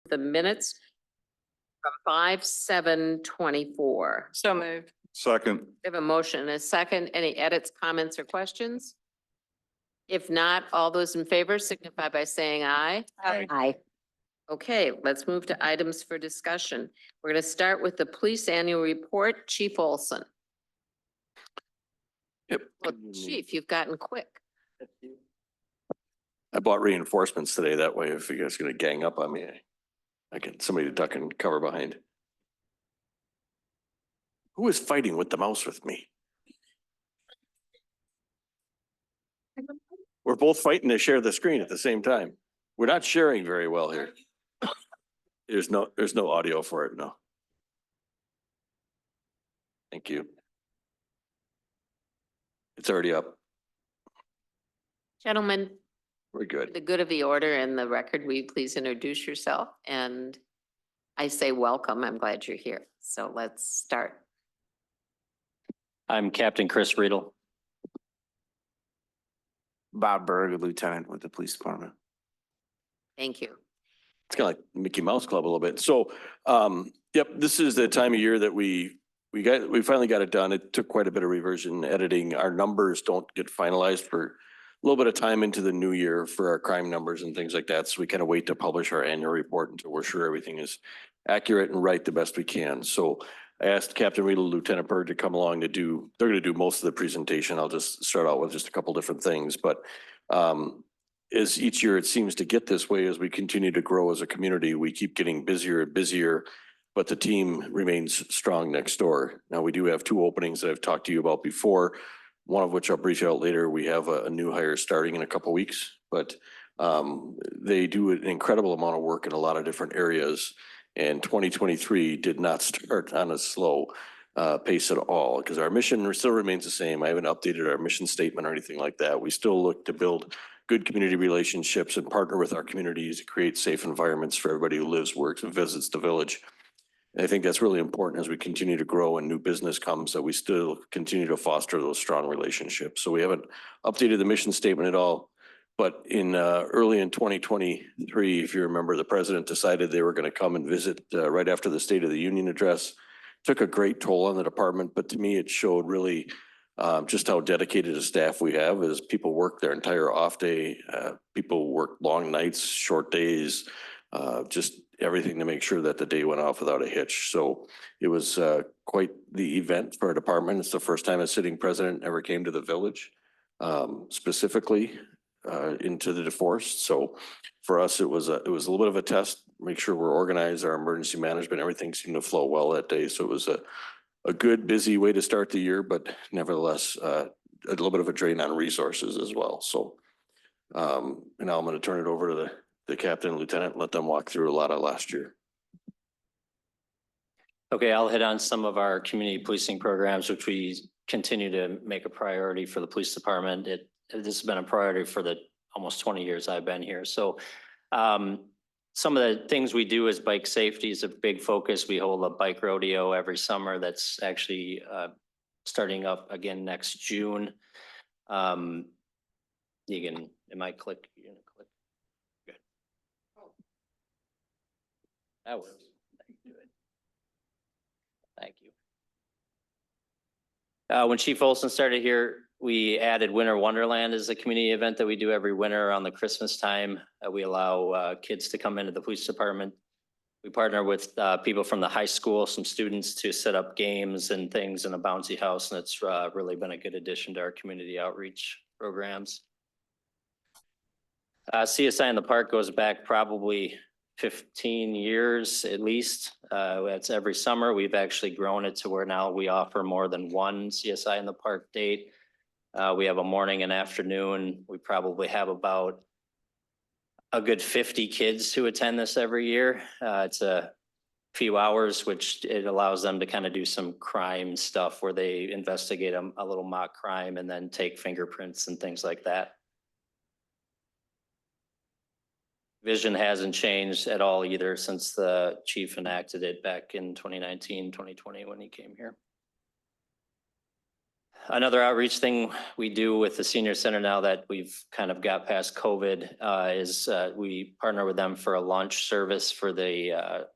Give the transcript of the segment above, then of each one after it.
the minutes from 5/7/24. So moved. Second. We have a motion and a second. Any edits, comments, or questions? If not, all those in favor signify by saying aye. Aye. Okay, let's move to items for discussion. We're going to start with the police annual report. Chief Olson. Yep. Well, Chief, you've gotten quick. I bought reinforcements today. That way, if you guys are gonna gang up on me, I get somebody to duck and cover behind. Who is fighting with the mouse with me? We're both fighting to share the screen at the same time. We're not sharing very well here. There's no audio for it, no. Thank you. It's already up. Gentlemen, We're for good. the good of the order and the record, will you please introduce yourself? And I say welcome. I'm glad you're here. So let's start. I'm Captain Chris Riedel. Bob Berg, Lieutenant with the Police Department. Thank you. It's kind of like Mickey Mouse Club a little bit. So, yep, this is the time of year that we finally got it done. It took quite a bit of reversion editing. Our numbers don't get finalized for a little bit of time into the new year for our crime numbers and things like that. So we kind of wait to publish our annual report until we're sure everything is accurate and right the best we can. So I asked Captain Riedel, Lieutenant Berg to come along they're going to do most of the presentation. I'll just start out with just a couple different things, but as each year it seems to get this way, as we continue to grow as a community, we keep getting busier and busier, but the team remains strong next door. Now, we do have two openings that I've talked to you about before, one of which I'll brief you out later. We have a new hire starting in a couple of weeks, but they do an incredible amount of work in a lot of different areas. And 2023 did not start on a slow pace at all, because our mission still remains the same. I haven't updated our mission statement or anything like that. We still look to build good community relationships and partner with our communities to create safe environments for everybody who lives, works, and visits the village. And I think that's really important as we continue to grow and new business comes, that we still continue to foster those strong relationships. So we haven't updated the mission statement at all. But in early in 2023, if you remember, the president decided they were going to come and visit right after the State of the Union address. Took a great toll on the department, but to me, it showed really just how dedicated a staff we have. As people work their entire off day, people work long nights, short days, just everything to make sure that the day went off without a hitch. So it was quite the event for our department. It's the first time a sitting president ever came to the village, specifically into the DeForest. So for us, it was a little bit of a test, make sure we're organized, our emergency management, everything seemed to flow well that day. So it was a good, busy way to start the year, but nevertheless, a little bit of a drain on resources as well. So, and now I'm going to turn it over to the captain and lieutenant, and let them walk through a lot of last year. Okay, I'll hit on some of our community policing programs, which we continue to make a priority for the police department. This has been a priority for the almost 20 years I've been here. So, some of the things we do is bike safety is a big focus. We hold a bike rodeo every summer that's actually starting up again next June. Am I click? You're gonna click. Good. That works. Thank you. When Chief Olson started here, we added Winter Wonderland as a community event that we do every winter around the Christmas time. We allow kids to come into the police department. We partner with people from the high school, some students, to set up games and things in a bouncy house, and it's really been a good addition to our community outreach programs. CSI in the Park goes back probably 15 years at least. That's every summer. We've actually grown it to where now we offer more than one CSI in the Park date. We have a morning and afternoon. We probably have about a good 50 kids who attend this every year. It's a few hours, which it allows them to kind of do some crime stuff where they investigate a little mock crime and then take fingerprints and things like that. Vision hasn't changed at all either since the chief enacted it back in 2019, 2020 when he came here. Another outreach thing we do with the senior center now that we've kind of got past COVID is we partner with them for a lunch service for the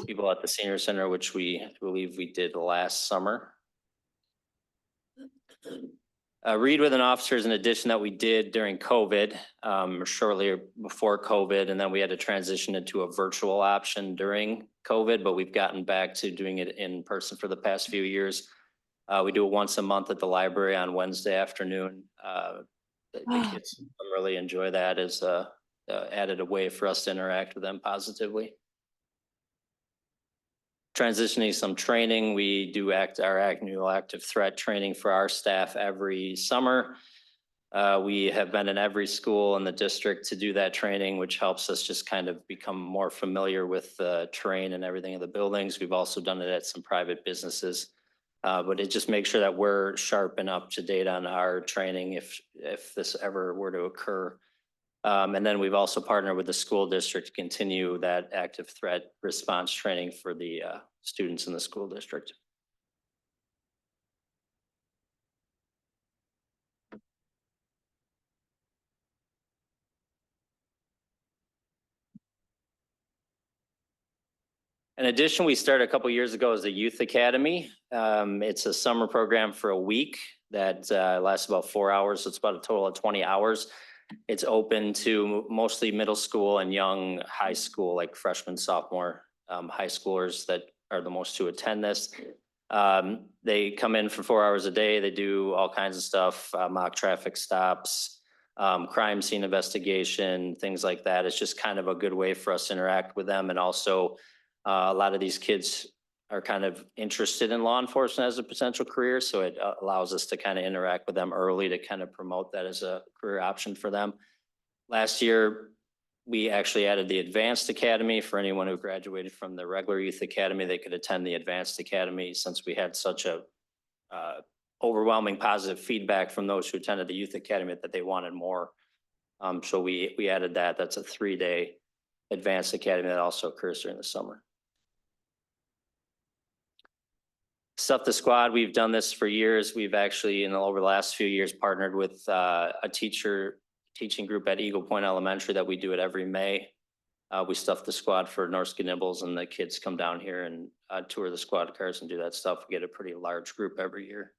people at the senior center, which I believe we did last summer. Read with an officer is an addition that we did during COVID, shortly before COVID, and then we had to transition into a virtual option during COVID, but we've gotten back to doing it in person for the past few years. We do it once a month at the library on Wednesday afternoon. The kids really enjoy that as added a way for us to interact with them positively. Transitioning some training, we do our annual active threat training for our staff every summer. We have been in every school in the district to do that training, which helps us just kind of become more familiar with the terrain and everything in the buildings. We've also done it at some private businesses. But it just makes sure that we're sharp and up to date on our training if this ever were to occur. And then we've also partnered with the school district to continue that active threat response training for the students in the school district. In addition, we started a couple years ago as a youth academy. It's a summer program for a week that lasts about 4 hours. So it's about a total of 20 hours. It's open to mostly middle school and young high school, like freshmen, sophomore high schoolers that are the most to attend this. They come in for 4 hours a day. They do all kinds of stuff, mock traffic stops, crime scene investigation, things like that. It's just kind of a good way for us to interact with them. And also a lot of these kids are kind of interested in law enforcement as a potential career. So it allows us to kind of interact with them early to kind of promote that as a career option for them. Last year, we actually added the Advanced Academy for anyone who graduated from the regular youth academy. They could attend the Advanced Academy since we had such a overwhelming positive feedback from those who attended the youth academy that they wanted more. So we added that. That's a 3-day Advanced Academy that also occurs during the summer. Stuff the Squad, we've done this for years. We've actually, over the last few years, partnered with a teaching group at Eagle Point Elementary that we do it every May. We stuff the squad for Norske Nibbles, and the kids come down here and tour the squad cars and do that stuff. We get a pretty large group every year.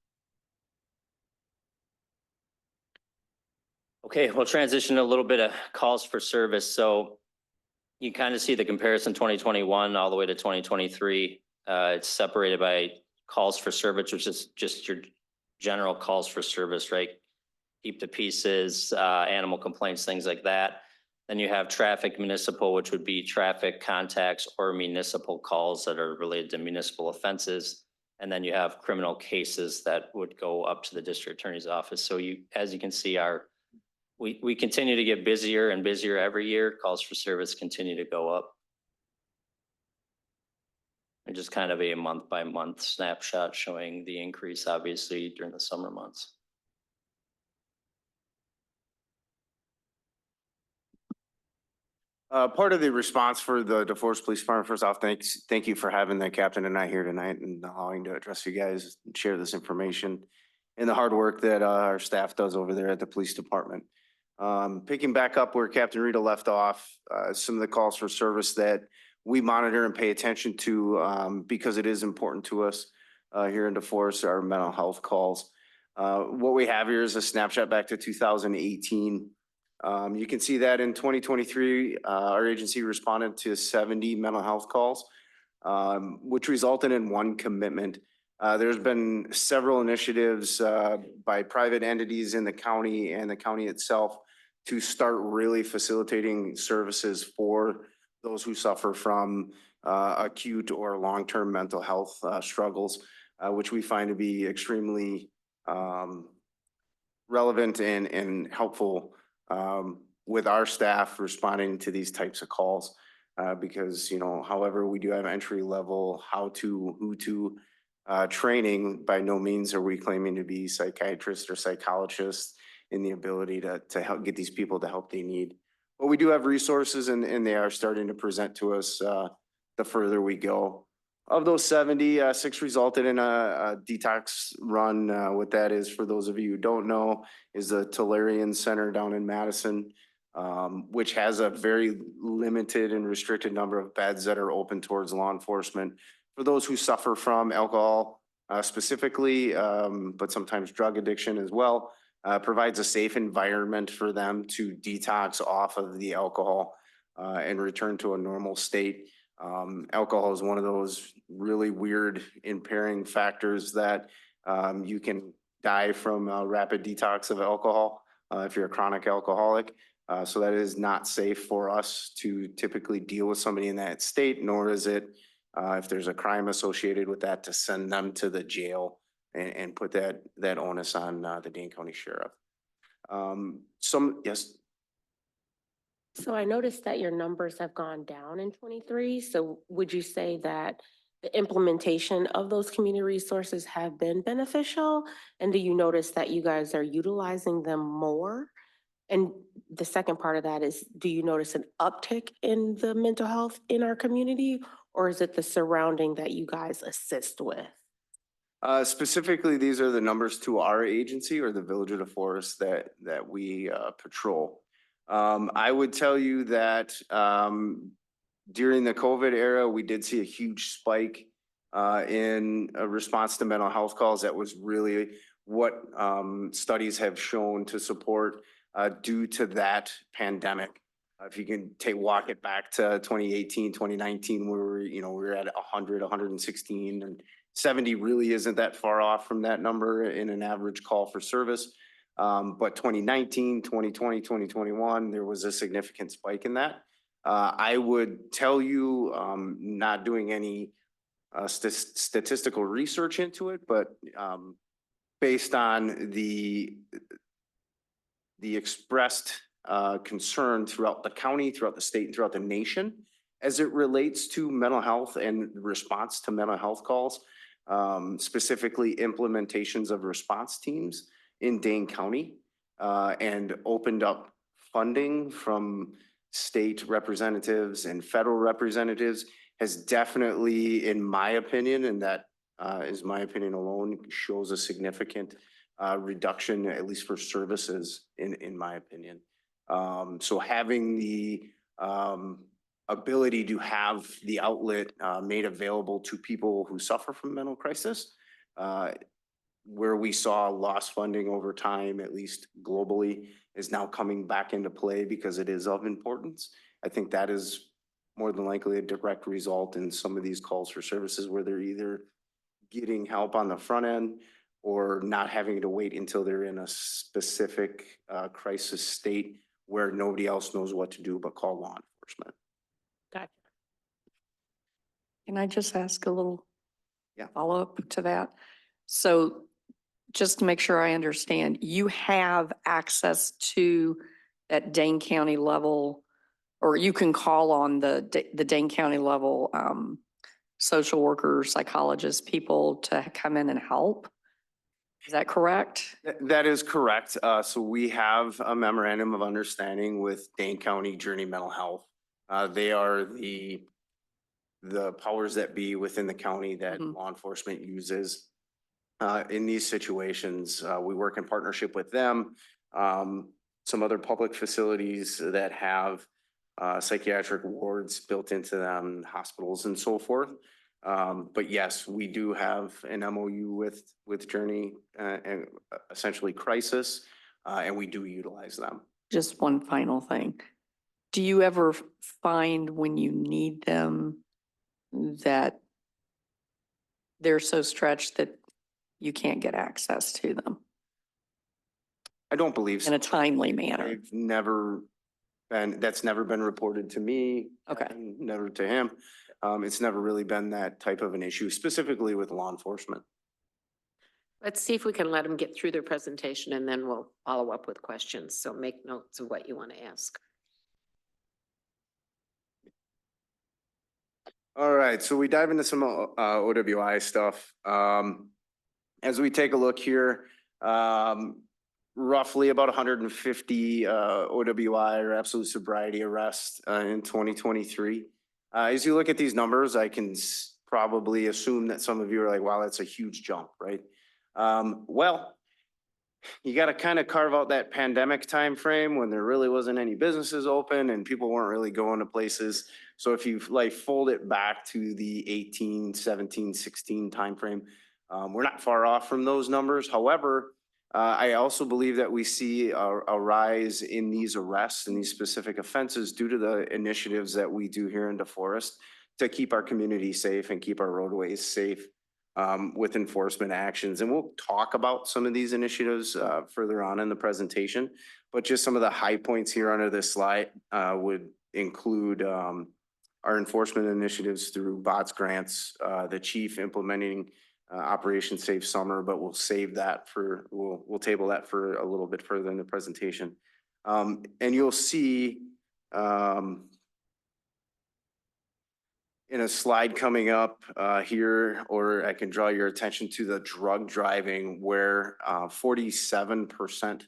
Okay, we'll transition to a little bit of calls for service. So you kind of see the comparison 2021 all the way to 2023. It's separated by calls for service, which is just your general calls for service, right? Keep the pieces, animal complaints, things like that. Then you have traffic municipal, which would be traffic contacts or municipal calls that are related to municipal offenses. And then you have criminal cases that would go up to the district attorney's office. So as you can see, we continue to get busier and busier every year. Calls for service continue to go up. And just kind of a month by month snapshot showing the increase, obviously, during the summer months. Part of the response for the DeForest Police Department, first off, thank you for having the captain and I here tonight and allowing to address you guys and share this information and the hard work that our staff does over there at the police department. Picking back up where Captain Rita left off, some of the calls for service that we monitor and pay attention to because it is important to us here in DeForest, our mental health calls. What we have here is a snapshot back to 2018. You can see that in 2023, our agency responded to 70 mental health calls, which resulted in 1 commitment. There's been several initiatives by private entities in the county and the county itself to start really facilitating services for those who suffer from acute or long-term mental health struggles, which we find to be extremely relevant and helpful with our staff responding to these types of calls. Because, however, we do have entry level, who to training, by no means are we claiming to be psychiatrists or psychologists in the ability to help get these people the help they need. But we do have resources and they are starting to present to us the further we go. Of those 70, 6 resulted in a detox run. What that is, for those of you who don't know, is the Tolarian Center down in Madison, which has a very limited and restricted number of beds that are open towards law enforcement. For those who suffer from alcohol specifically, but sometimes drug addiction as well, provides a safe environment for them to detox off of the alcohol and return to a normal state. Alcohol is one of those really weird impairing factors that you can die from a rapid detox of alcohol if you're a chronic alcoholic. So that is not safe for us to typically deal with somebody in that state, nor is it if there's a crime associated with that to send them to the jail and put that onus on the Dane County Sheriff. Yes. So I noticed that your numbers have gone down in 23. So would you say that the implementation of those community resources have been beneficial? And do you notice that you guys are utilizing them more? And the second part of that is, do you notice an uptick in the mental health in our community? Or is it the surrounding that you guys assist with? Specifically, these are the numbers to our agency or the Village of DeForest that we patrol. I would tell you that during the COVID era, we did see a huge spike in a response to mental health calls. That was really what studies have shown to support due to that pandemic. If you can walk it back to 2018, 2019, where we were at 100, 116, and 70 really isn't that far off from that number in an average call for service. But 2019, 2020, 2021, there was a significant spike in that. I would tell you, not doing any statistical research into it, but based on the expressed concern throughout the county, throughout the state, and throughout the nation, as it relates to mental health and response to mental health calls, specifically implementations of response teams in Dane County, and opened up funding from state representatives and federal representatives, has definitely, in my opinion, and that is my opinion alone, shows a significant reduction, at least for services, in my opinion. So having the ability to have the outlet made available to people who suffer from mental crisis, where we saw lost funding over time, at least globally, is now coming back into play because it is of importance. I think that is more than likely a direct result in some of these calls for services where they're either getting help on the front end or not having to wait until they're in a specific crisis state where nobody else knows what to do but call law enforcement. Gotcha. Can I just ask a little Yeah. follow-up to that? So just to make sure I understand, you have access to that Dane County level, or you can call on the Dane County level social workers, psychologists, people to come in and help? Is that correct? That is correct. So we have a memorandum of understanding with Dane County Journey Mental Health. They are the powers that be within the county that law enforcement uses. In these situations, we work in partnership with them. Some other public facilities that have psychiatric wards built into them, hospitals and so forth. But yes, we do have an MOU with Journey and essentially Crisis, and we do utilize them. Just one final thing. Do you ever find when you need them that they're so stretched that you can't get access to them I don't believe so. in a timely manner? I've never been, that's never been reported to me. Okay. And never to him. It's never really been that type of an issue, specifically with law enforcement. Let's see if we can let them get through their presentation and then we'll follow up with questions. So make notes of what you want to ask. All right, so we dive into some OWI stuff. As we take a look here, roughly about 150 OWI or absolute sobriety arrests in 2023. As you look at these numbers, I can probably assume that some of you are like, wow, that's a huge jump, right? Well, you got to kind of carve out that pandemic time frame when there really wasn't any businesses open and people weren't really going to places. So if you like fold it back to the 18, 17, 16 timeframe, we're not far off from those numbers. However, I also believe that we see a rise in these arrests and these specific offenses due to the initiatives that we do here in DeForest to keep our community safe and keep our roadways safe with enforcement actions. And we'll talk about some of these initiatives further on in the presentation, but just some of the high points here under this slide would include our enforcement initiatives through BOTS grants, the chief implementing Operation Safe Summer, but we'll save that for, we'll table that for a little bit further in the presentation. And you'll see in a slide coming up here, or I can draw your attention to the drug driving where 47%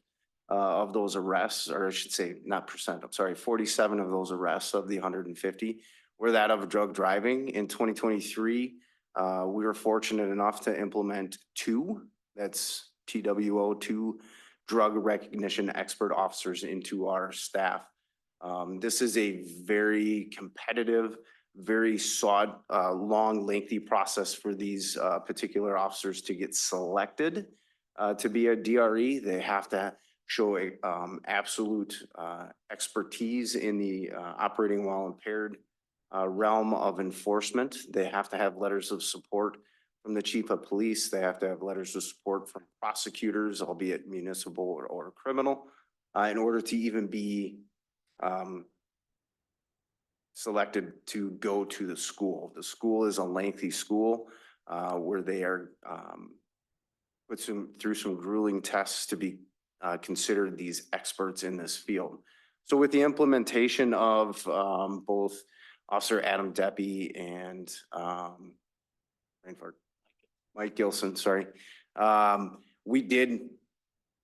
of those arrests, or I should say not percent, I'm sorry, 47 of those arrests of the 150 were that of drug driving. In 2023, we were fortunate enough to implement two, that's TWO, two drug recognition expert officers into our staff. This is a very competitive, very sought, long, lengthy process for these particular officers to get selected to be a DRE. They have to show a absolute expertise in the operating while impaired realm of enforcement. They have to have letters of support from the chief of police. They have to have letters of support from prosecutors, albeit municipal or criminal, in order to even be selected to go to the school. The school is a lengthy school where they are put through some grueling tests to be considered these experts in this field. So with the implementation of both Officer Adam Deppy and Mike Gilson, sorry, we did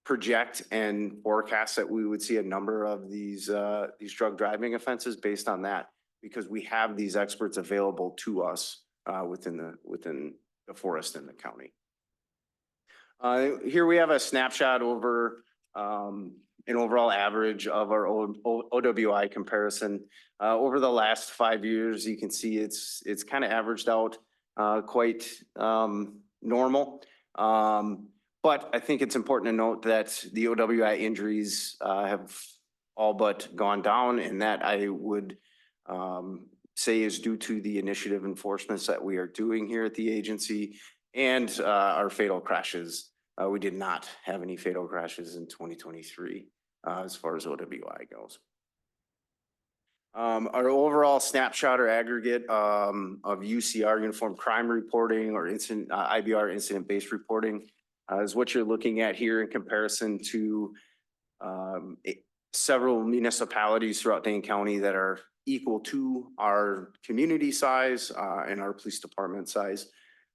project and forecast that we would see a number of these drug driving offenses based on that, because we have these experts available to us within the forest and the county. Here we have a snapshot over an overall average of our OWI comparison. Over the last 5 years, you can see it's kind of averaged out quite normal. But I think it's important to note that the OWI injuries have all but gone down, and that I would say is due to the initiative enforcements that we are doing here at the agency and our fatal crashes. We did not have any fatal crashes in 2023 as far as OWI goes. Our overall snapshot or aggregate of UCR, Uniform Crime Reporting, or incident IBR, incident-based reporting, is what you're looking at here in comparison to several municipalities throughout Dane County that are equal to our community size and our police department size.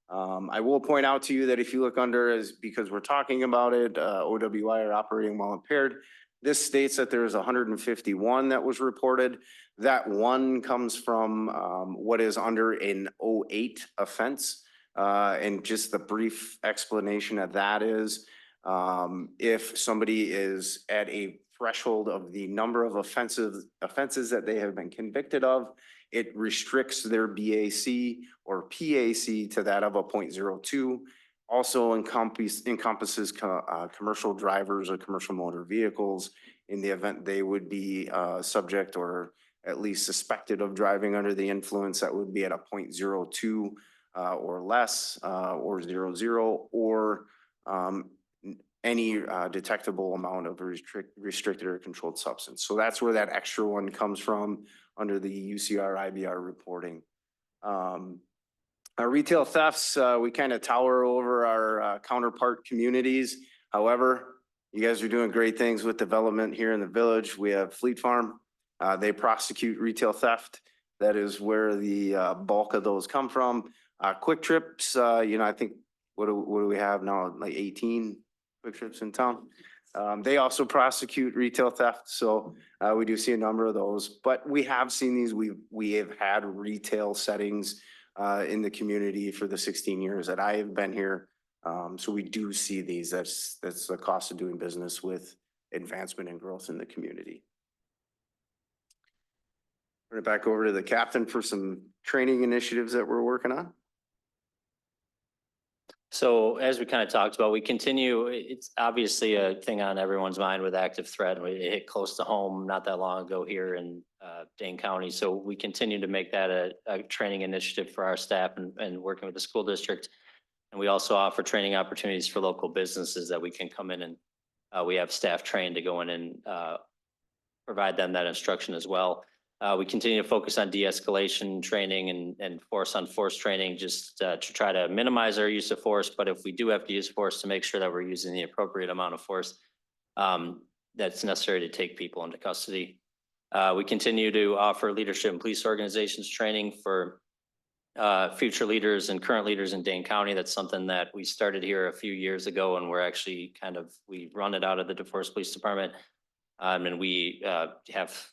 I will point out to you that if you look under, because we're talking about it, OWI, or operating while impaired, this states that there's 151 that was reported. That one comes from what is under an 08 offense. And just the brief explanation of that is if somebody is at a threshold of the number of offenses that they have been convicted of, it restricts their BAC or PAC to that of a 0.02. Also encompasses commercial drivers or commercial motor vehicles in the event they would be subject or at least suspected of driving under the influence. That would be at a 0.02 or less, or 00, or any detectable amount of restricted or controlled substance. So that's where that extra one comes from under the UCR IBR reporting. Our retail thefts, we kind of tower over our counterpart communities. However, you guys are doing great things with development here in the village. We have Fleet Farm. They prosecute retail theft. That is where the bulk of those come from. Quick Trips, I think, what do we have now? Like 18 Quick Trips in town. They also prosecute retail theft. So we do see a number of those, but we have seen these. We have had retail settings in the community for the 16 years that I have been here. So we do see these. That's the cost of doing business with advancement and growth in the community. Turn it back over to the captain for some training initiatives that we're working on. So as we kind of talked about, we continue, it's obviously a thing on everyone's mind with active threat. It hit close to home not that long ago here in Dane County. So we continue to make that a training initiative for our staff and working with the school district. And we also offer training opportunities for local businesses that we can come in and we have staff trained to go in and provide them that instruction as well. We continue to focus on de-escalation training and force on force training, just to try to minimize our use of force. But if we do have to use force, to make sure that we're using the appropriate amount of force that's necessary to take people into custody. We continue to offer leadership and police organizations training for future leaders and current leaders in Dane County. That's something that we started here a few years ago, and we're actually we run it out of the DeForest Police Department. And we have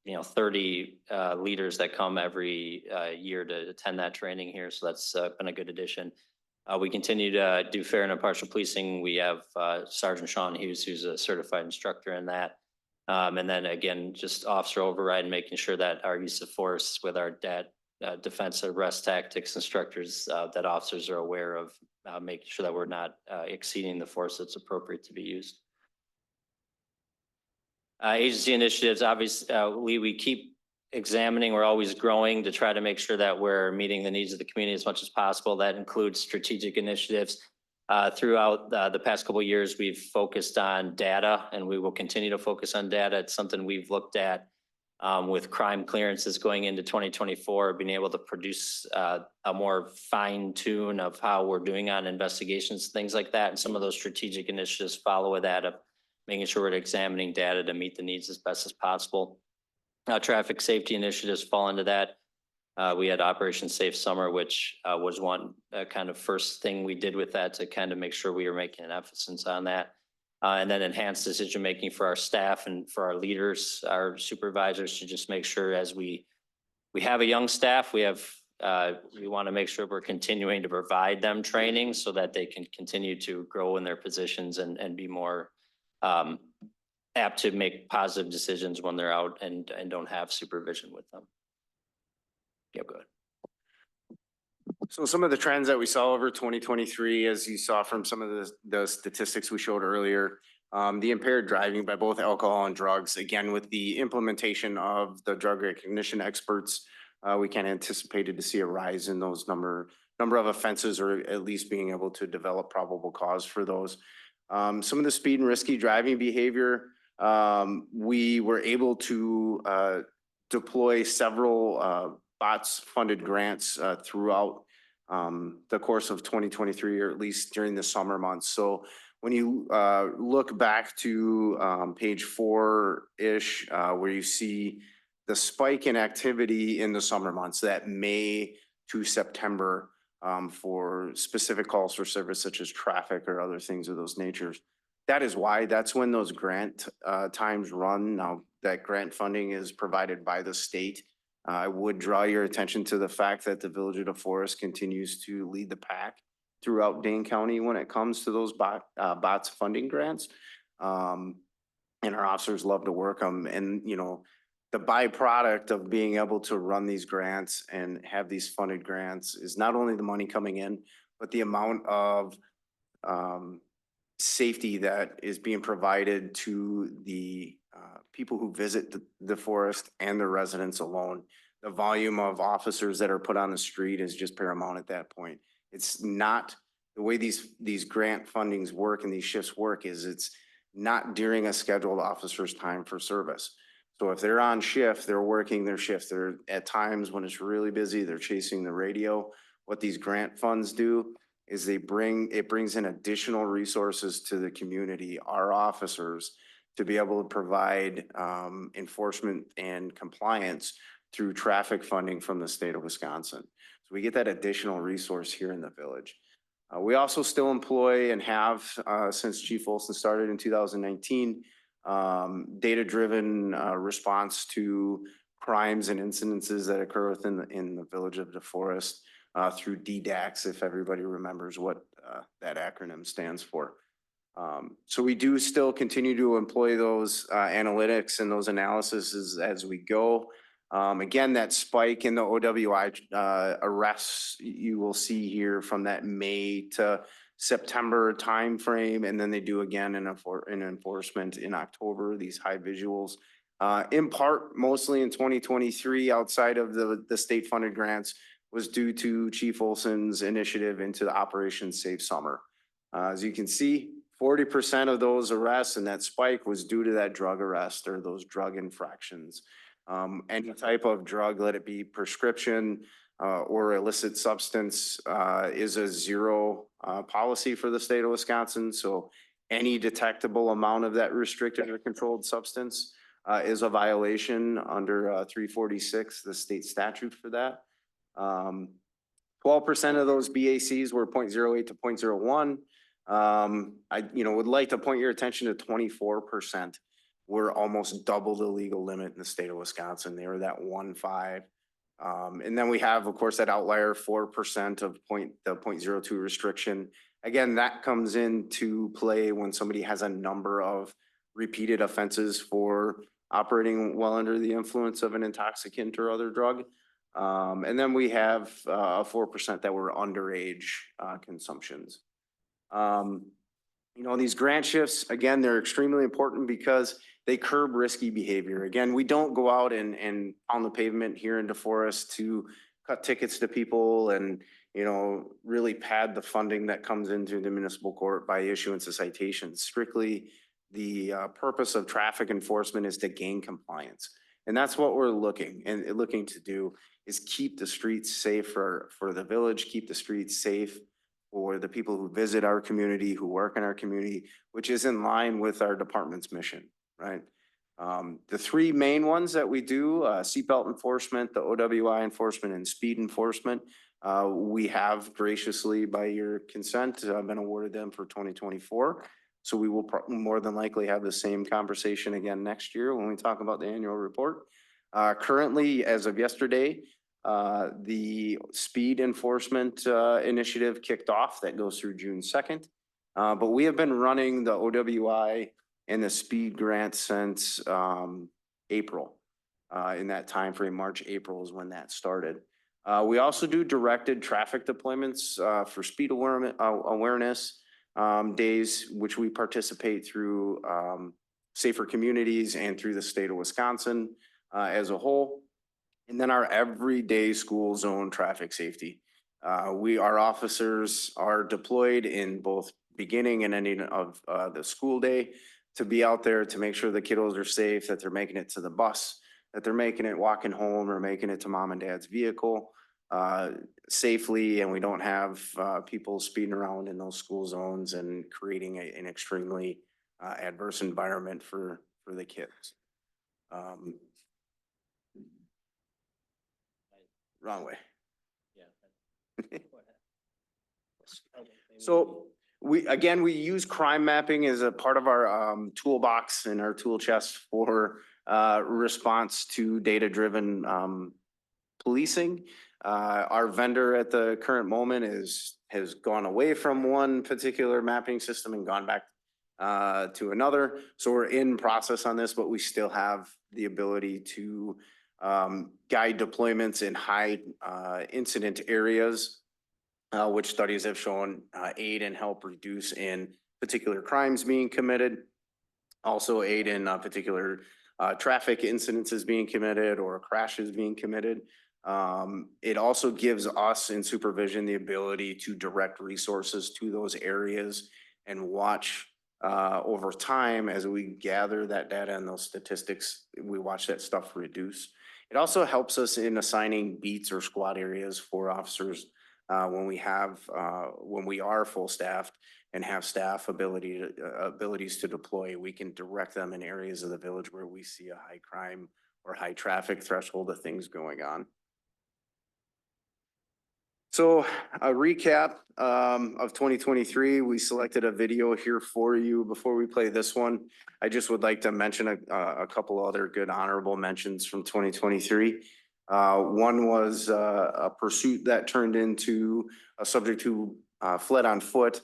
30 leaders that come every year to attend that training here. So that's been a good addition. We continue to do fair and impartial policing. We have Sergeant Sean Hughes, who's a certified instructor in that. And then again, just officer override and making sure that our use of force with our defense arrest tactics instructors, that officers are aware of, making sure that we're not exceeding the force that's appropriate to be used. Agency initiatives, obviously, we keep examining. We're always growing to try to make sure that we're meeting the needs of the community as much as possible. That includes strategic initiatives. Throughout the past couple of years, we've focused on data, and we will continue to focus on data. It's something we've looked at with crime clearances going into 2024, being able to produce a more fine tune of how we're doing on investigations, things like that. And some of those strategic initiatives follow with that of making sure we're examining data to meet the needs as best as possible. Traffic safety initiatives fall into that. We had Operation Safe Summer, which was one kind of first thing we did with that to kind of make sure we were making an emphasis on that. And then enhanced decision-making for our staff and for our leaders, our supervisors, to just make sure as we have a young staff, we want to make sure we're continuing to provide them training so that they can continue to grow in their positions and be more apt to make positive decisions when they're out and don't have supervision with them. Yeah, good. So some of the trends that we saw over 2023, as you saw from some of the statistics we showed earlier, the impaired driving by both alcohol and drugs, again, with the implementation of the drug recognition experts, we kind of anticipated to see a rise in those number of offenses, or at least being able to develop probable cause for those. Some of the speed and risky driving behavior, we were able to deploy several BOTS funded grants throughout the course of 2023, or at least during the summer months. So when you look back to page 4-ish, where you see the spike in activity in the summer months, that May to September, for specific calls for service such as traffic or other things of those natures. That is why, that's when those grant times run. Now, that grant funding is provided by the state. I would draw your attention to the fact that the Village of DeForest continues to lead the pack throughout Dane County when it comes to those BOTS funding grants. And our officers love to work them. And, the byproduct of being able to run these grants and have these funded grants is not only the money coming in, but the amount of safety that is being provided to the people who visit the forest and the residents alone. The volume of officers that are put on the street is just paramount at that point. It's not the way these grant fundings work and these shifts work, is it's not during a scheduled officer's time for service. So if they're on shift, they're working their shift. They're at times when it's really busy, they're chasing the radio. What these grant funds do is it brings in additional resources to the community, our officers, to be able to provide enforcement and compliance through traffic funding from the state of Wisconsin. So we get that additional resource here in the village. We also still employ and have, since Chief Olson started in 2019, data-driven response to crimes and incidences that occur in the village of DeForest through DDAX, if everybody remembers what that acronym stands for. So we do still continue to employ those analytics and those analyses as we go. Again, that spike in the OWI arrests you will see here from that May to September timeframe, and then they do again in enforcement in October, these high visuals. In part, mostly in 2023, outside of the state funded grants, was due to Chief Olson's initiative into the Operation Safe Summer. As you can see, 40% of those arrests and that spike was due to that drug arrest or those drug infractions. Any type of drug, let it be prescription or illicit substance, is a zero policy for the state of Wisconsin. So any detectable amount of that restricted or controlled substance is a violation under 346, the state statute for that. 12% of those BACs were 0.08 to 0.01. I would like to point your attention to 24% were almost double the legal limit in the state of Wisconsin. They were that 1.5. And then we have, of course, that outlier 4% of the 0.02 restriction. Again, that comes into play when somebody has a number of repeated offenses for operating while under the influence of an intoxicant or other drug. And then we have 4% that were underage consumptions. These grant shifts, again, they're extremely important because they curb risky behavior. Again, we don't go out and on the pavement here in DeForest to cut tickets to people and, really pad the funding that comes into the municipal court by issuance of citations. Strictly, the purpose of traffic enforcement is to gain compliance. And that's what we're looking to do, is keep the streets safe for the village, keep the streets safe for the people who visit our community, who work in our community, which is in line with our department's mission, right? The three main ones that we do, seatbelt enforcement, the OWI enforcement, and speed enforcement, we have graciously, by your consent, been awarded them for 2024. So we will more than likely have the same conversation again next year when we talk about the annual report. Currently, as of yesterday, the speed enforcement initiative kicked off. That goes through June 2nd. But we have been running the OWI and the speed grant since April. In that time frame, March, April is when that started. We also do directed traffic deployments for speed awareness days, which we participate through Safer Communities and through the state of Wisconsin as a whole. And then our everyday school zone traffic safety. Our officers are deployed in both beginning and ending of the school day to be out there to make sure the kiddos are safe, that they're making it to the bus, that they're making it walking home or making it to mom and dad's vehicle safely, and we don't have people speeding around in those school zones and creating an extremely adverse environment for the kids. Wrong way. Yeah. So we use crime mapping as a part of our toolbox and our tool chest for response to data-driven policing. Our vendor at the current moment has gone away from one particular mapping system and gone back to another. So we're in process on this, but we still have the ability to guide deployments in high incident areas, which studies have shown aid and help reduce in particular crimes being committed, also aid in particular traffic incidences being committed or crashes being committed. It also gives us in supervision the ability to direct resources to those areas and watch over time as we gather that data and those statistics, we watch that stuff reduce. It also helps us in assigning beats or squad areas for officers when we are full staffed and have staff abilities to deploy. We can direct them in areas of the village where we see a high crime or high traffic threshold of things going on. So a recap of 2023, we selected a video here for you. Before we play this one, I just would like to mention a couple other good honorable mentions from 2023. One was a pursuit that turned into a subject who fled on foot.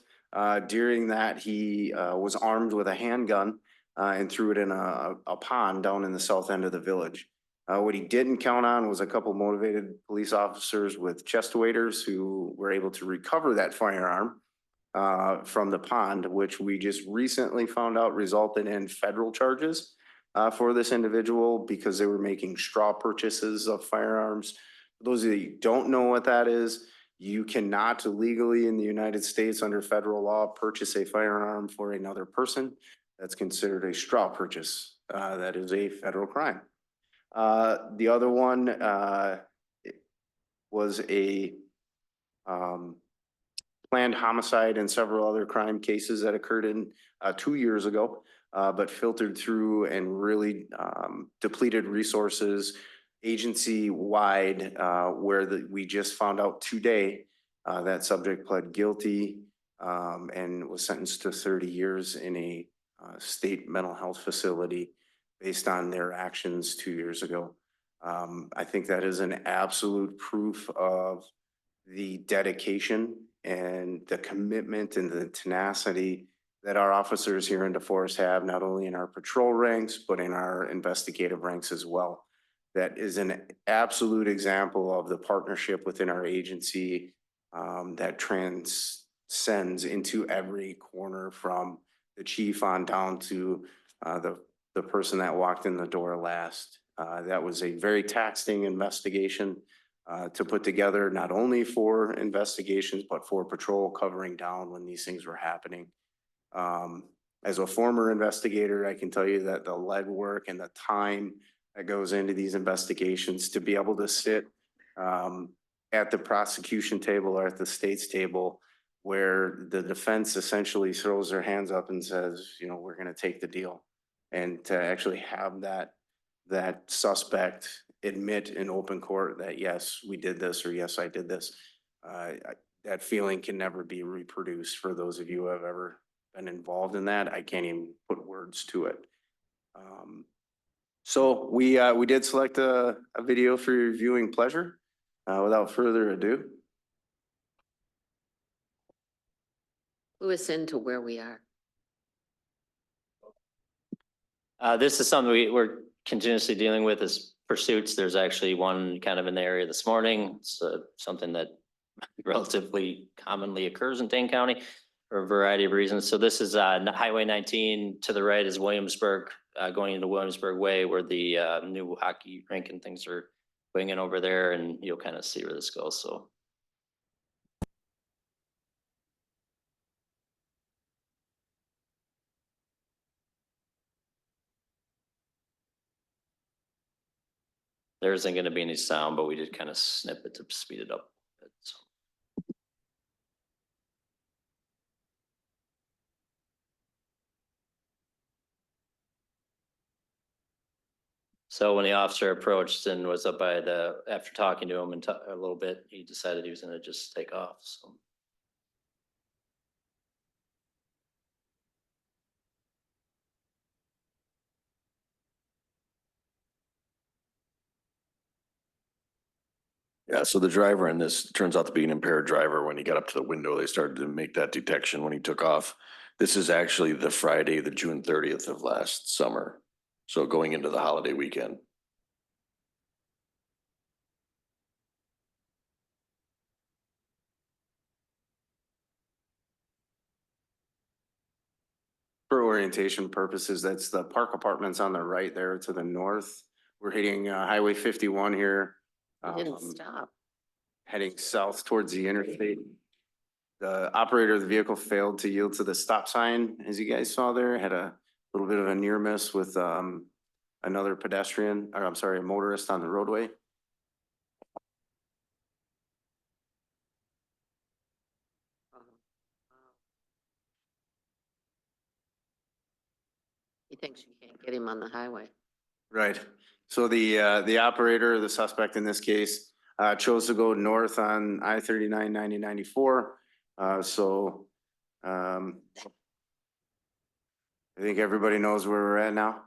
During that, he was armed with a handgun and threw it in a pond down in the south end of the village. What he didn't count on was a couple motivated police officers with chest waders who were able to recover that firearm from the pond, which we just recently found out resulted in federal charges for this individual because they were making straw purchases of firearms. For those of you who don't know what that is, you cannot legally in the United States under federal law purchase a firearm for another person. That's considered a straw purchase. That is a federal crime. The other one was a planned homicide and several other crime cases that occurred in 2 years ago, but filtered through and really depleted resources agency-wide, where we just found out today that subject pled guilty and was sentenced to 30 years in a state mental health facility based on their actions 2 years ago. I think that is an absolute proof of the dedication and the commitment and the tenacity that our officers here in DeForest have, not only in our patrol ranks, but in our investigative ranks as well. That is an absolute example of the partnership within our agency that transcends into every corner from the chief on down to the person that walked in the door last. That was a very taxing investigation to put together, not only for investigations, but for patrol covering down when these things were happening. As a former investigator, I can tell you that the legwork and the time that goes into these investigations to be able to sit at the prosecution table or at the state's table where the defense essentially throws their hands up and says, you know, we're going to take the deal. And to actually have that suspect admit in open court that, yes, we did this, or yes, I did this, that feeling can never be reproduced for those of you who have ever been involved in that. I can't even put words to it. So we did select a video for your viewing pleasure. Without further ado. Clue us into where we are. This is something we're continuously dealing with is pursuits. There's actually one kind of in the area this morning. It's something that relatively commonly occurs in Dane County for a variety of reasons. So this is Highway 19. To the right is Williamsburg, going into Williamsburg Way, where the new hockey rink and things are going in over there, and you'll kind of see where this goes. So. There isn't going to be any sound, but we did kind of snip it to speed it up a bit, so. So when the officer approached and was up by after talking to him and a little bit, he decided he was going to just take off, so. Yeah, so the driver in this turns out to be an impaired driver. When he got up to the window, they started to make that detection when he took off. This is actually the Friday, the June 30th of last summer. So going into the holiday weekend. For orientation purposes, that's the park apartments on the right there to the north. We're hitting Highway 51 here. We didn't stop. Heading south towards the interstate. The operator of the vehicle failed to yield to the stop sign, as you guys saw there, had a little bit of a near miss with another pedestrian, or I'm sorry, a motorist on the roadway. He thinks you can't get him on the highway. Right. So the operator, the suspect in this case, chose to go north on I-39, 90, 94. So, I think everybody knows where we're at now.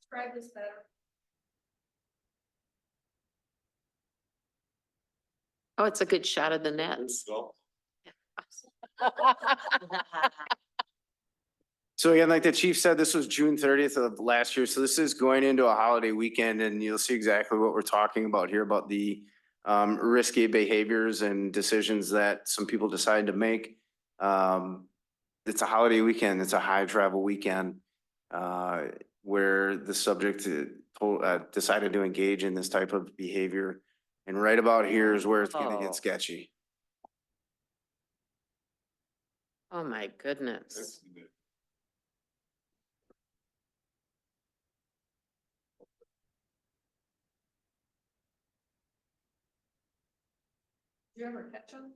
Describe this better. Oh, it's a good shot of the nets. So again, like the chief said, this was June 30th of last year. So this is going into a holiday weekend, and you'll see exactly what we're talking about here about the risky behaviors and decisions that some people decide to make. It's a holiday weekend. It's a high travel weekend where the subject decided to engage in this type of behavior. And right about here is where it's gonna Oh. get sketchy. Oh, my goodness. You ever catch them?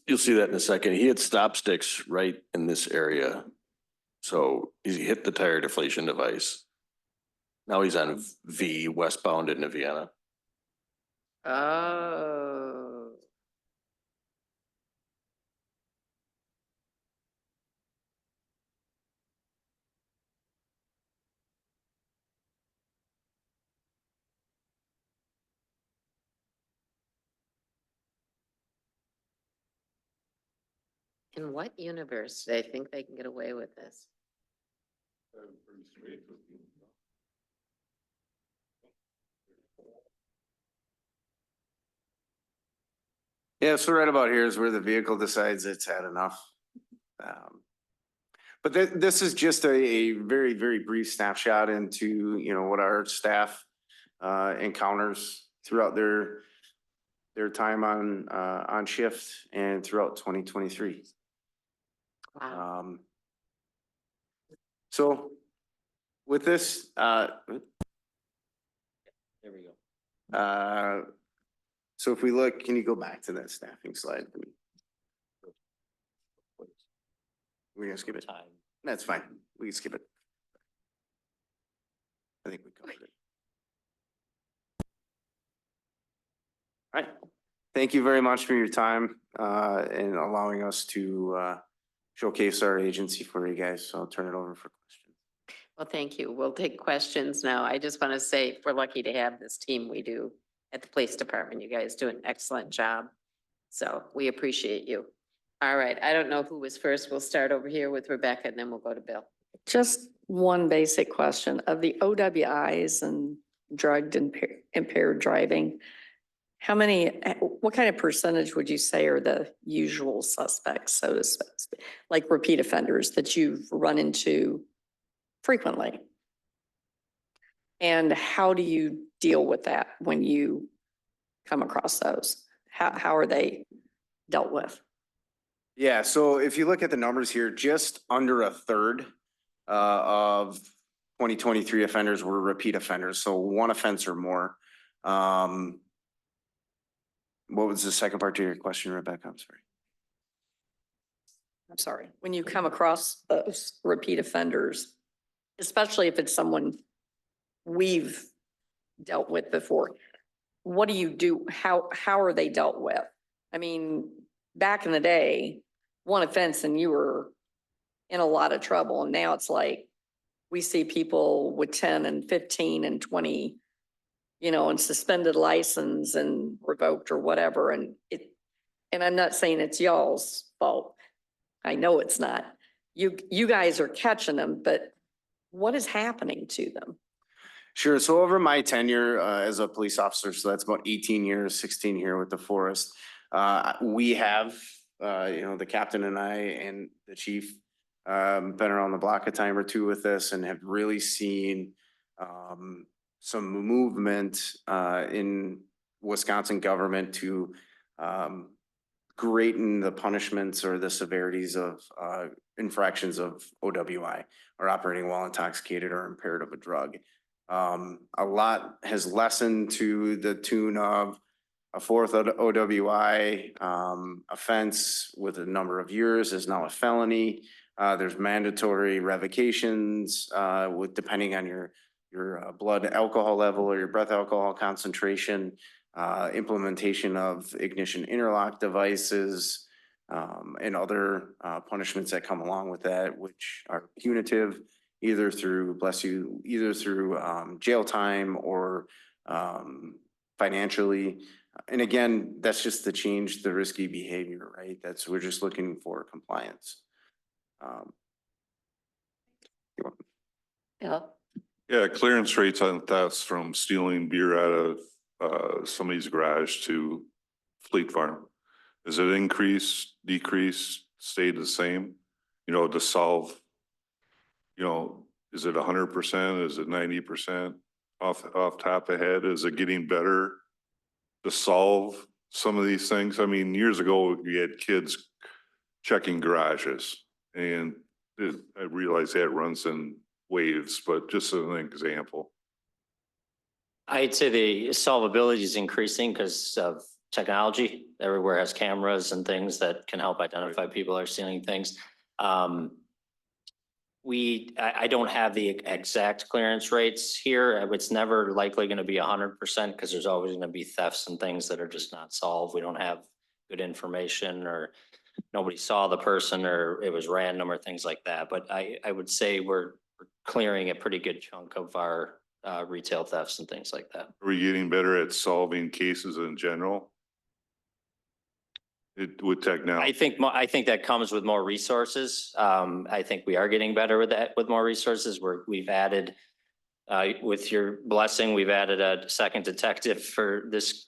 You'll see that in a second. He had stop sticks right in this area. So he hit the tire deflation device. Now he's on V westbound into Vienna. Oh. In what universe do they think they can get away with this? Yeah, so right about here is where the vehicle decides it's had enough. But this is just a very, very brief snapshot into, you know, what our staff encounters throughout their time on shift and throughout 2023. Wow. So with this, There we go. so if we look, can you go back to that staffing slide for me? We're gonna skip it. Time. That's fine. We can skip it. I think we covered it. All right. Thank you very much for your time and allowing us to showcase our agency for you guys. So I'll turn it over for questions. Well, thank you. We'll take questions now. I just want to say we're lucky to have this team we do at the police department. You guys do an excellent job. So we appreciate you. All right. I don't know who was first. We'll start over here with Rebecca and then we'll go to Bill. Just one basic question of the OWIs and drugged and impaired driving. How many, what kind of percentage would you say are the usual suspects, so to speak, like repeat offenders that you've run into frequently? And how do you deal with that when you come across those? How are they dealt with? Yeah, so if you look at the numbers here, just under a third of 2023 offenders were repeat offenders, so one offense or more. What was the second part to your question, Rebecca? I'm sorry. I'm sorry, when you come across those repeat offenders, especially if it's someone we've dealt with before, what do you do? How are they dealt with? I mean, back in the day, one offense and you were in a lot of trouble. And now it's like, we see people with 10 and 15 and 20, you know, and suspended license and revoked or whatever. And I'm not saying it's y'all's fault. I know it's not. You guys are catching them, but what is happening to them? Sure. So over my tenure as a police officer, so that's about 18 years, 16 here with the forest, we have, you know, the captain and I and the chief been around the block a time or two with this and have really seen some movement in Wisconsin government to greaten the punishments or the severities of infractions of OWI or operating while intoxicated or impaired of a drug. A lot has lessened to the tune of a fourth OWI offense with a number of years is now a felony. There's mandatory revocations, with depending on your blood alcohol level or your breath alcohol concentration, implementation of ignition interlock devices, and other punishments that come along with that, which are punitive, either through, bless you, either through jail time or financially. And again, that's just to change the risky behavior, right? We're just looking for compliance. Bill? Yeah, clearance rates on thefts from stealing beer out of somebody's garage to Fleet Farm. Is it increase, decrease, stay the same? You know, to solve, you know, is it 100%? Is it 90%? Off top of head, is it getting better to solve some of these things? I mean, years ago, we had kids checking garages, and I realize that runs in waves, but just as an example. I'd say the solvability is increasing because of technology. Everywhere has cameras and things that can help identify people are stealing things. I don't have the exact clearance rates here. It's never likely going to be 100% because there's always going to be thefts and things that are just not solved. We don't have good information, or nobody saw the person, or it was random, or things like that. But I would say we're clearing a pretty good chunk of our retail thefts and things like that. Are we getting better at solving cases in general? With technology? I think that comes with more resources. I think we are getting better with that, with more resources. We've added, with your blessing, we've added a second detective for this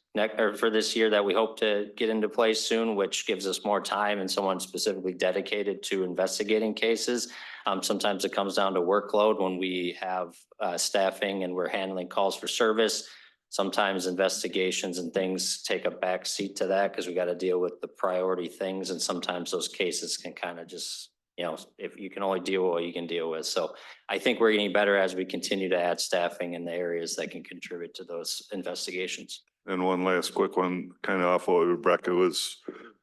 for this year that we hope to get into place soon, which gives us more time and someone specifically dedicated to investigating cases. Sometimes it comes down to workload when we have staffing and we're handling calls for service. Sometimes investigations and things take a back seat to that because we got to deal with the priority things. And sometimes those cases can kind of just, you know, if you can only deal with what you can deal with. So I think we're getting better as we continue to add staffing in the areas that can contribute to those investigations. And one last quick one, kind of off what Rebecca was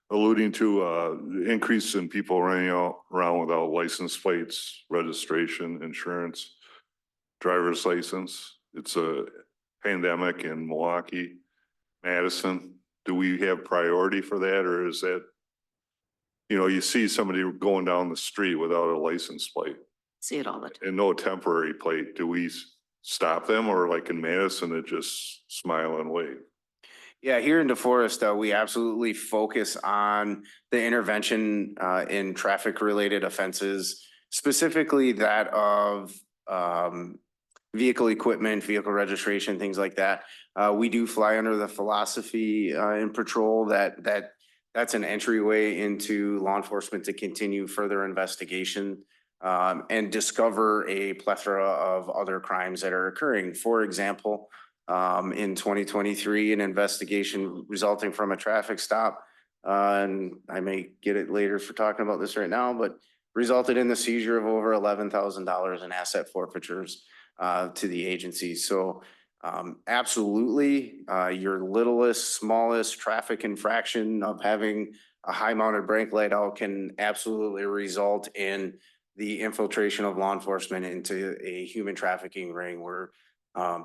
alluding to, increase in people running around without license plates, registration, insurance, driver's license. It's a pandemic in Milwaukee, Madison. Do we have priority for that, or is that, you know, you see somebody going down the street without a license plate See it all the time. and no temporary plate? Do we stop them, or like in Madison, it just smile and wave? Yeah, here in DeForest, we absolutely focus on the intervention in traffic-related offenses, specifically that of vehicle equipment, vehicle registration, things like that. We do fly under the philosophy in patrol that's an entryway into law enforcement to continue further investigation and discover a plethora of other crimes that are occurring. For example, in 2023, an investigation resulting from a traffic stop, and I may get it later for talking about this right now, but resulted in the seizure of over $11,000 in asset forfeitures to the agency. So absolutely, your littlest, smallest traffic infraction of having a high mounted brake light out can absolutely result in the infiltration of law enforcement into a human trafficking ring where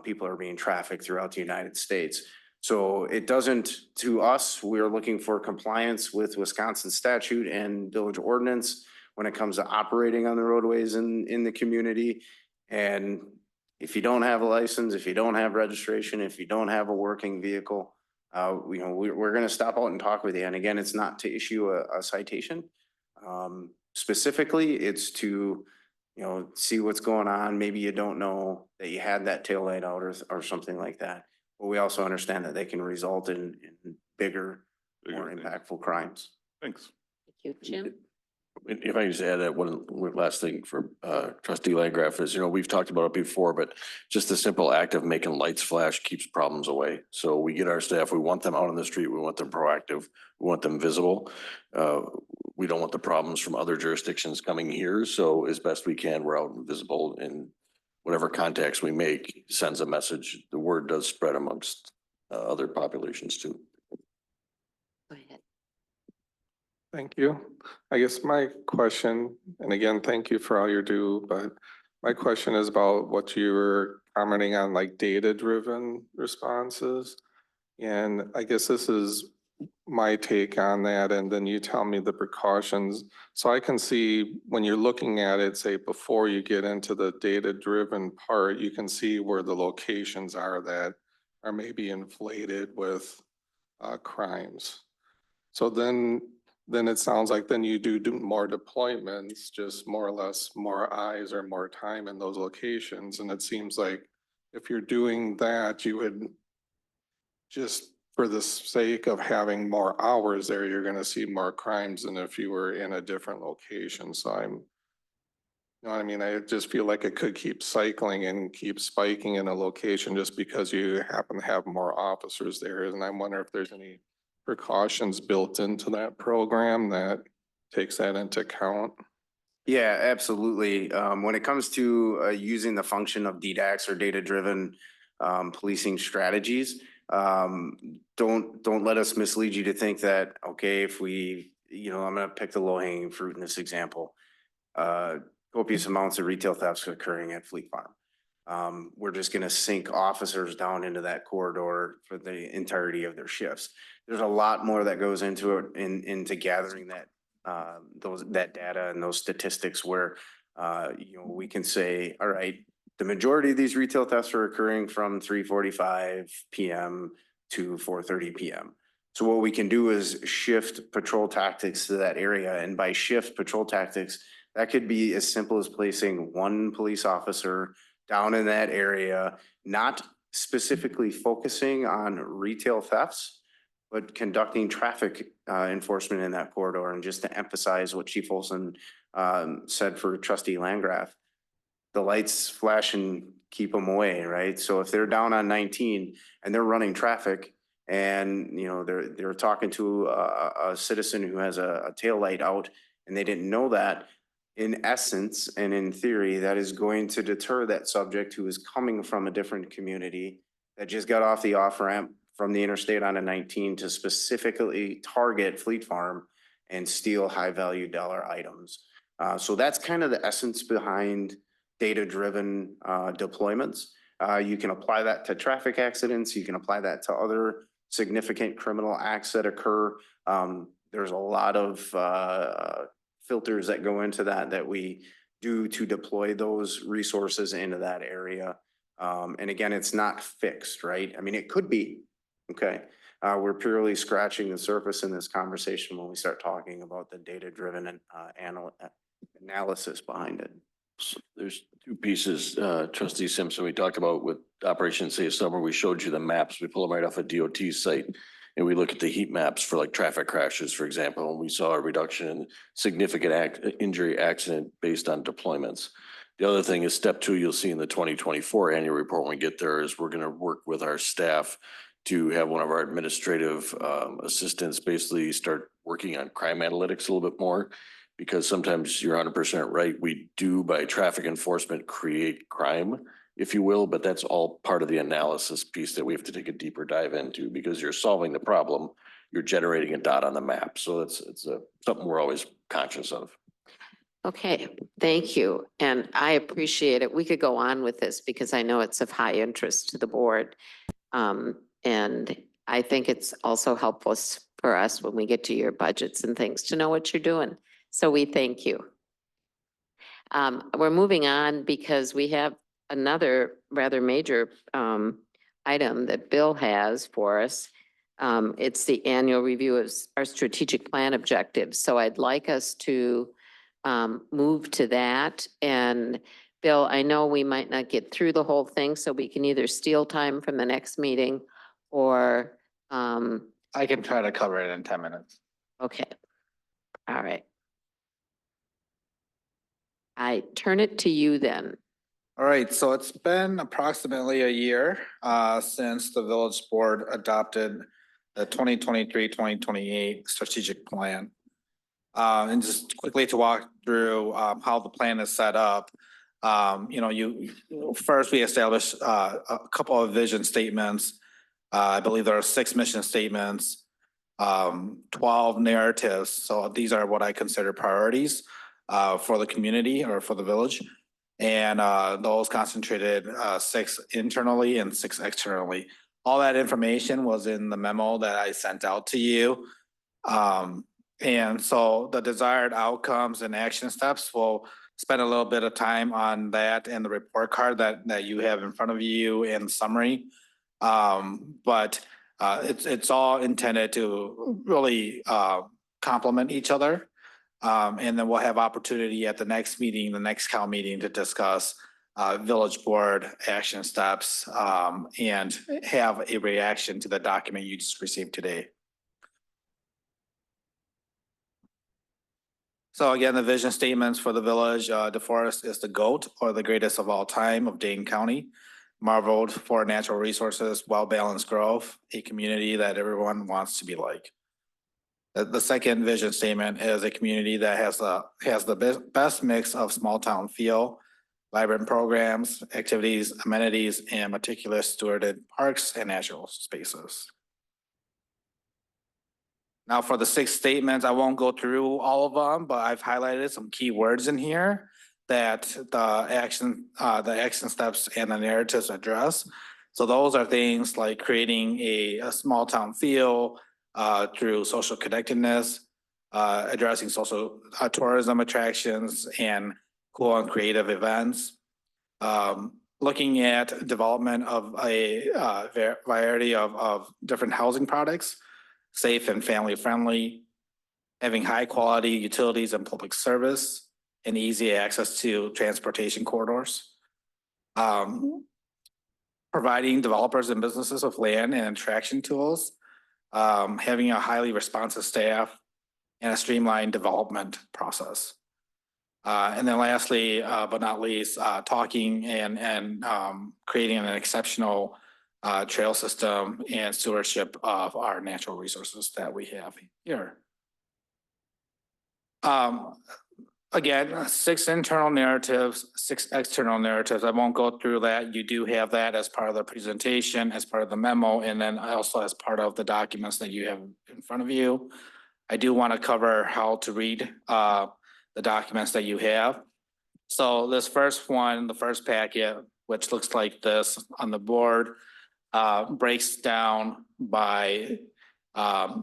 people are being trafficked throughout the United States. So it doesn't, to us, we're looking for compliance with Wisconsin statute and village ordinance when it comes to operating on the roadways in the community. And if you don't have a license, if you don't have registration, if you don't have a working vehicle, we're going to stop out and talk with you. And again, it's not to issue a citation. Specifically, it's to, see what's going on. Maybe you don't know that you had that tail light out or something like that. But we also understand that they can result in bigger, more things. impactful crimes. Thanks. Thank you, Jim. If I can just add that one last thing for trustee Landgraf is, we've talked about it before, but just the simple act of making lights flash keeps problems away. So we get our staff, we want them out on the street, we want them proactive, we want them visible. We don't want the problems from other jurisdictions coming here. So as best we can, we're out and visible, and whatever contacts we make sends a message. The word does spread amongst other populations too. Go ahead. Thank you. I guess my question, and again, thank you for all you do, but my question is about what you were commenting on, like data-driven responses. And I guess this is my take on that, and then you tell me the precautions. So I can see when you're looking at it, say, before you get into the data-driven part, you can see where the locations are that are maybe inflated with crimes. So then it sounds like then you do more deployments, just more or less more eyes or more time in those locations. And it seems like if you're doing that, you would just for the sake of having more hours there, you're going to see more crimes than if you were in a different location. So you know what I mean? I just feel like it could keep cycling and keep spiking in a location just because you happen to have more officers there. And I wonder if there's any precautions built into that program that takes that into account. Yeah, absolutely. When it comes to using the function of DDAX or data-driven policing strategies, don't let us mislead you to think that, okay, if we, I'm gonna pick the low-hanging fruit in this example. Copious amounts of retail thefts occurring at Fleet Farm. We're just gonna sink officers down into that corridor for the entirety of their shifts. There's a lot more that goes into it, into gathering that that data and those statistics where, we can say, all right, the majority of these retail thefts are occurring from 3:45 PM to 4:30 PM. So what we can do is shift patrol tactics to that area. And by shift patrol tactics, that could be as simple as placing one police officer down in that area, not specifically focusing on retail thefts, but conducting traffic enforcement in that corridor. And just to emphasize what Chief Olson said for Trustee Landgraf, the lights flash and keep them away, right? So if they're down on 19 and they're running traffic and, they're talking to a citizen who has a tail light out and they didn't know that, in essence and in theory, that is going to deter that subject who is coming from a different community that just got off the off ramp from the interstate on a 19 to specifically target Fleet Farm and steal high value dollar items. So that's kind of the essence behind data-driven deployments. You can apply that to traffic accidents. You can apply that to other significant criminal acts that occur. There's a lot of filters that go into that we do to deploy those resources into that area. And again, it's not fixed, right? I mean, it could be, okay. We're purely scratching the surface in this conversation when we start talking about the data-driven analysis behind it. So there's two pieces, Trustee Simpson, we talked about with Operation Safe Summer. We showed you the maps. We pull them right off a DOT site. And we look at the heat maps for like traffic crashes, for example, and we saw a reduction in significant injury accident based on deployments. The other thing is step 2, you'll see in the 2024 annual report when we get there, is we're going to work with our staff to have one of our administrative assistants basically start working on crime analytics a little bit more. Because sometimes you're 100% right. We do, by traffic enforcement, create crime, if you will, but that's all part of the analysis piece that we have to take a deeper dive into, because you're solving the problem, you're generating a dot on the map. So it's something we're always conscious of. Okay, thank you. And I appreciate it. We could go on with this because I know it's of high interest to the board. And I think it's also helpful for us when we get to your budgets and things to know what you're doing. So we thank you. We're moving on because we have another rather major item that Bill has for us. It's the annual review of our strategic plan objectives. So I'd like us to move to that. And Bill, I know we might not get through the whole thing, so we can either steal time from the next meeting or I can try to cover it in 10 minutes. okay. All right. I turn it to you then. All right, so it's been approximately a year since the village board adopted the 2023-2028 strategic plan. And just quickly to walk through how the plan is set up. First we established a couple of vision statements. I believe there are 6 mission statements. 12 narratives. So these are what I consider priorities for the community or for the village. And those concentrated 6 internally and 6 externally. All that information was in the memo that I sent out to you. And so the desired outcomes and action steps, we'll spend a little bit of time on that in the report card that you have in front of you in summary. But it's all intended to really complement each other. And then we'll have opportunity at the next meeting, the next COW meeting, to discuss village board action steps and have a reaction to the document you just received today. So again, the vision statements for the village, DeForest is the GOAT, or the greatest of all time, of Dane County. Marveled for natural resources, well-balanced growth, a community that everyone wants to be like. The second vision statement is a community that has the best mix of small town feel, vibrant programs, activities, amenities, and meticulous stewarded parks and natural spaces. Now for the 6 statements, I won't go through all of them, but I've highlighted some key words in here that the action steps and the narratives address. So those are things like creating a small town feel through social connectedness, addressing social tourism attractions and cool and creative events, looking at development of a variety of different housing products, safe and family friendly, having high quality utilities and public service, and easy access to transportation corridors. Providing developers and businesses with land and attraction tools, having a highly responsive staff, and a streamlined development process. And then lastly, but not least, talking and creating an exceptional trail system and stewardship of our natural resources that we have here. Again, 6 internal narratives, 6 external narratives. I won't go through that. You do have that as part of the presentation, as part of the memo, and then also as part of the documents that you have in front of you. I do want to cover how to read the documents that you have. So this first one, the first packet, which looks like this on the board, breaks down by the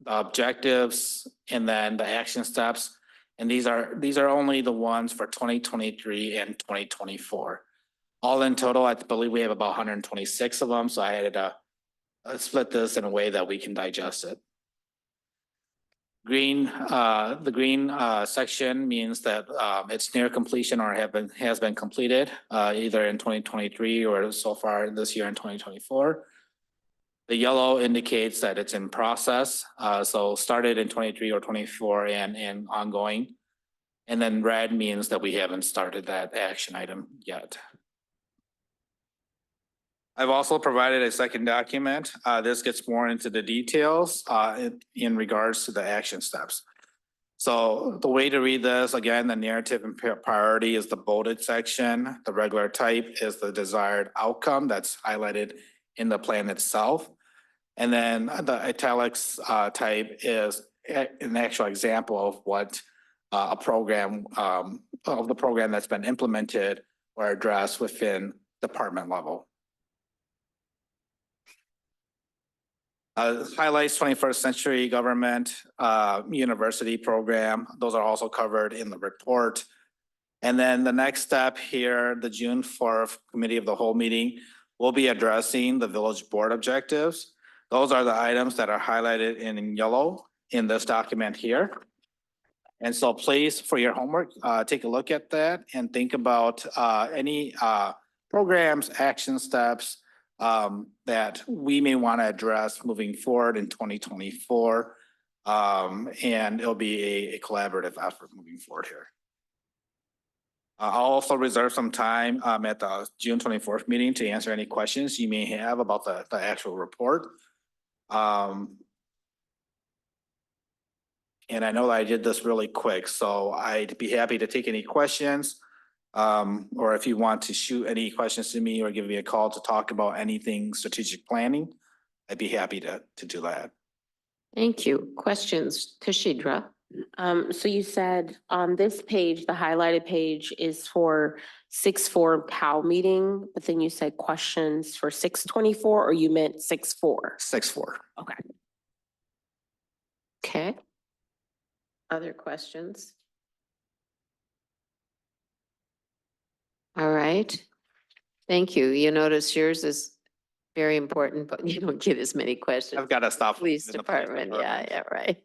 objectives and then the action steps. And these are only the ones for 2023 and 2024. All in total, I believe we have about 126 of them. So I had to split this in a way that we can digest it. The green section means that it's near completion or has been completed either in 2023 or so far this year in 2024. The yellow indicates that it's in process, so started in 23 or 24 and ongoing. And then red means that we haven't started that action item yet. I've also provided a second document. This gets more into the details in regards to the action steps. So the way to read this, again, the narrative and priority is the bolded section. The regular type is the desired outcome that's highlighted in the plan itself. And then the italics type is an actual example of what a program of the program that's been implemented or addressed within department level. Highlights 21st century government university program. Those are also covered in the report. And then the next step here, the June 4th committee of the whole meeting, will be addressing the village board objectives. Those are the items that are highlighted in yellow in this document here. And so please, for your homework, take a look at that and think about any programs, action steps that we may want to address moving forward in 2024. And it'll be a collaborative effort moving forward here. I'll also reserve some time at the June 24th meeting to answer any questions you may have about the actual report. And I know that I did this really quick, so I'd be happy to take any questions. Or if you want to shoot any questions to me or give me a call to talk about anything strategic planning, I'd be happy to do that. Thank you. Questions? Kashidra? So you said on this page, the highlighted page is for 6-4 POW meeting, but then you said questions for 6-24, or you meant 6-4? 6-4. Okay. Okay. Other questions? All right. Thank you. You notice yours is very important, but you don't get as many questions. I've got to stop. Police department, yeah, right.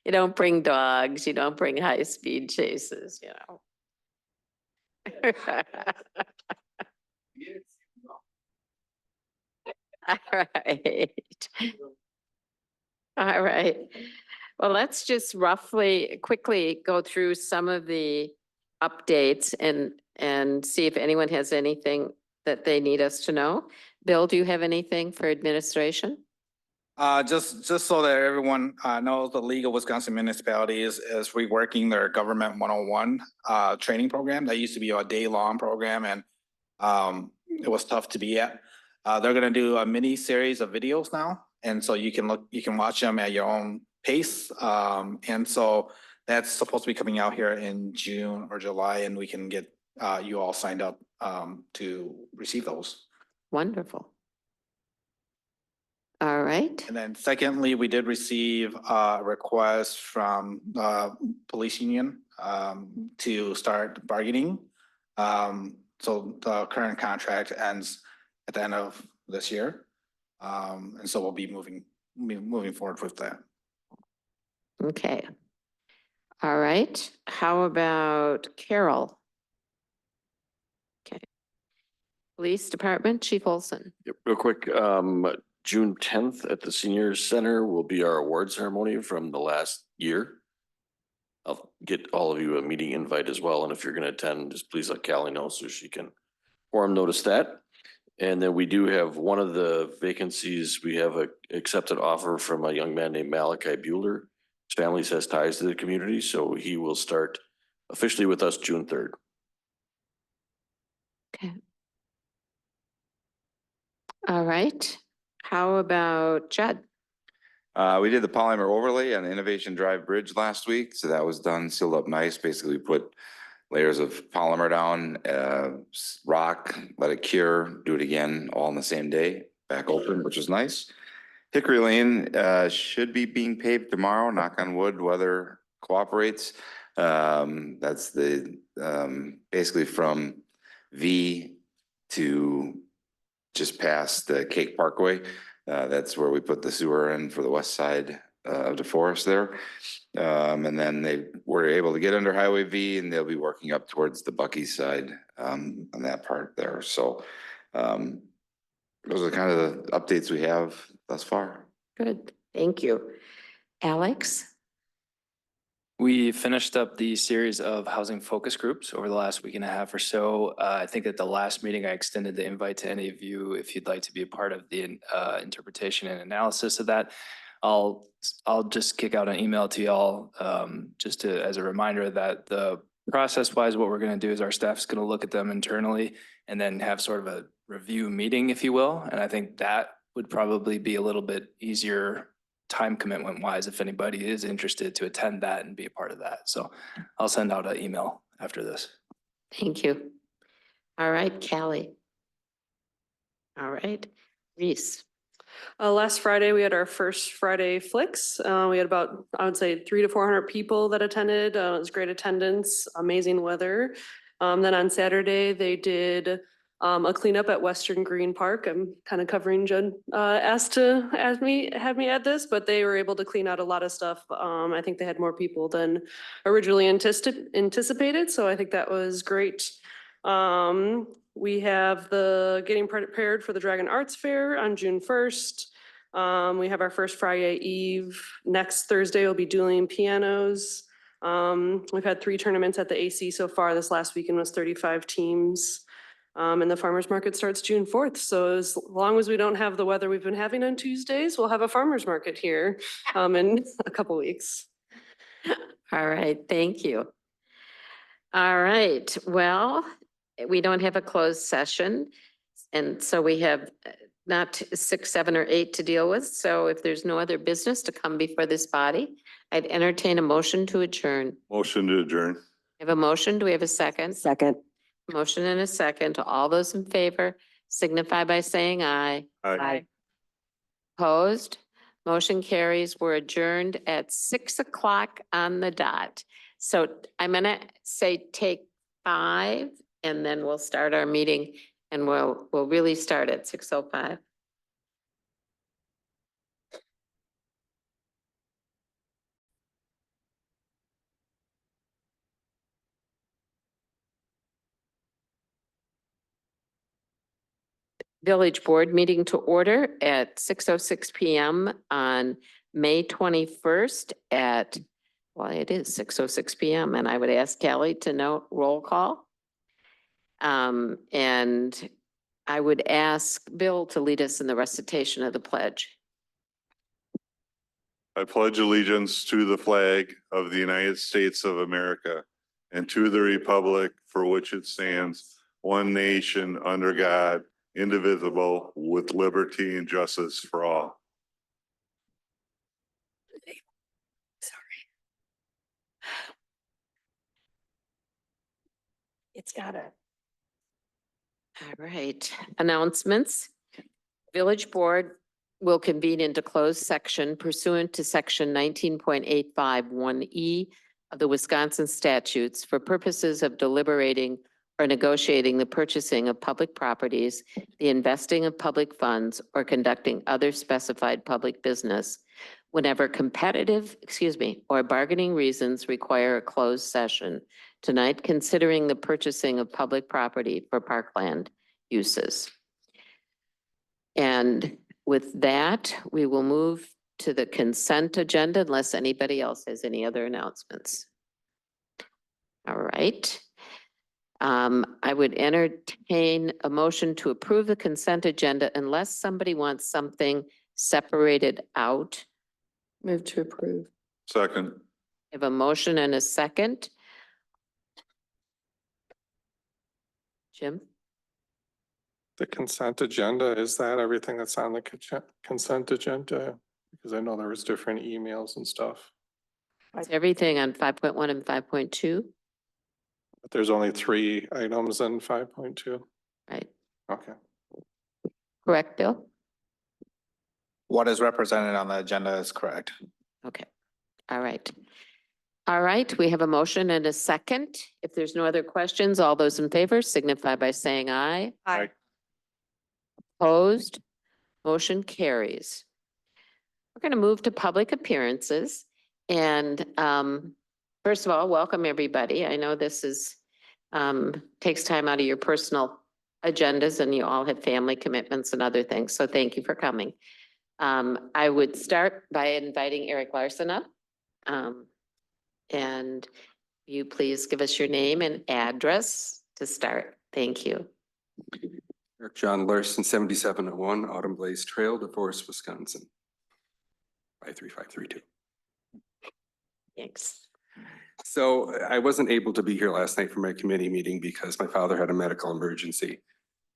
You don't bring dogs, you don't bring high-speed chases, you know. All right. All right. Well, let's just quickly go through some of the updates and see if anyone has anything that they need us to know. Bill, do you have anything for administration? Just so that everyone knows, the League of Wisconsin Municipalities is reworking their Government 101 training program. That used to be a day-long program, and it was tough to be at. They're gonna do a mini series of videos now, and so you can watch them at your own pace. And so that's supposed to be coming out here in June or July, and we can get you all signed up to receive those. Wonderful. All right. And then secondly, we did receive a request from police union to start bargaining. So the current contract ends at the end of this year. And so we'll be moving forward with that. Okay. All right. How about Carol? Okay. Police Department, Chief Olson. Yep, real quick, June 10th at the Senior Center will be our award ceremony from the last year. I'll get all of you a meeting invite as well, and if you're gonna attend, just please let Callie know so she can form notice that. And then we do have one of the vacancies, we have a accepted offer from a young man named Malachi Bueller. His family has ties to the community, so he will start officially with us June 3rd. Okay. All right. How about Judd? We did the polymer overlay on Innovation Drive Bridge last week, so that was done, sealed up nice. Basically, we put layers of polymer down, rock, let it cure, do it again, all in the same day, back open, which is nice. Hickory Lane should be being paved tomorrow, knock on wood, weather cooperates. That's the basically from V to just past the Cake Parkway. That's where we put the sewer in for the west side of DeForest there. And then they were able to get under Highway V, and they'll be working up towards the Bucky side on that part there. So those are kind of the updates we have thus far. Good. Thank you. Alex? We finished up the series of housing focus groups over the last week and a half or so. I think at the last meeting, I extended the invite to any of you if you'd like to be a part of the interpretation and analysis of that. I'll just kick out an email to y'all just as a reminder that the process-wise, what we're going to do is our staff's going to look at them internally and then have sort of a review meeting, if you will. And I think that would probably be a little bit easier time commitment wise if anybody is interested to attend that and be a part of that. So I'll send out an email after this. Thank you. All right, Callie. All right, Reese. Last Friday, we had our first Friday Flicks. We had about, I would say, 300 to 400 people that attended. It was great attendance, amazing weather. Then on Saturday, they did a cleanup at Western Green Park. I'm kind of covering Judd asked me have me add this, but they were able to clean out a lot of stuff. I think they had more people than originally anticipated, so I think that was great. We have the getting prepared for the Dragon Arts Fair on June 1st. We have our first Friday Eve. Next Thursday will be dueling pianos. We've had 3 tournaments at the AC so far. This last weekend was 35 teams. And the farmer's market starts June 4th. So as long as we don't have the weather we've been having on Tuesdays, we'll have a farmer's market here in a couple weeks. All right, thank you. All right, well, we don't have a closed session. And so we have not 6, 7, or 8 to deal with. So if there's no other business to come before this body, I'd entertain a motion to adjourn. Motion to adjourn. I have a motion. Do we have a second? Second. Motion and a second. All those in favor signify by saying aye. Aye. Opposed? Motion carries. We're adjourned at 6 o'clock on the dot. So I'm gonna say take 5 and then we'll start our meeting and we'll really start at 6:05. Village Board meeting to order at 6:06 PM on May 21st at, well, it is 6:06 PM, and I would ask Kelly to note roll call. And I would ask Bill to lead us in the recitation of the pledge. I pledge allegiance to the flag of the United States of America and to the republic for which it stands, one nation under God, indivisible, with liberty and justice for all. It's got it. All right, announcements. Village Board will convene into closed section pursuant to section 19.851E of the Wisconsin statutes for purposes of deliberating or negotiating the purchasing of public properties, the investing of public funds, or conducting other specified public business whenever competitive, or bargaining reasons require a closed session. Tonight, considering the purchasing of public property for parkland uses. And with that, we will move to the consent agenda unless anybody else has any other announcements. All right. I would entertain a motion to approve the consent agenda unless somebody wants something separated out. Move to approve. Second. I have a motion and a second. Jim? The consent agenda, is that everything that's on the consent agenda? Because I know there was different emails and stuff, It's everything on 5.1 and 5.2, but there's only 3 items in 5.2. right? Okay. Correct, Bill? What is represented on the agenda is correct. Okay, all right. All right, we have a motion and a second. If there's no other questions, all those in favor signify by saying aye. Aye. Opposed? Motion carries. We're going to move to public appearances. And first of all, welcome everybody. I know this is, takes time out of your personal agendas and you all have family commitments and other things. So thank you for coming. I would start by inviting Eric Larson up. And you please give us your name and address to start. Thank you. Eric John Larson, 7701 Autumn Blaze Trail, DeForest, Wisconsin. 53532. Thanks. So I wasn't able to be here last night for my committee meeting because my father had a medical emergency.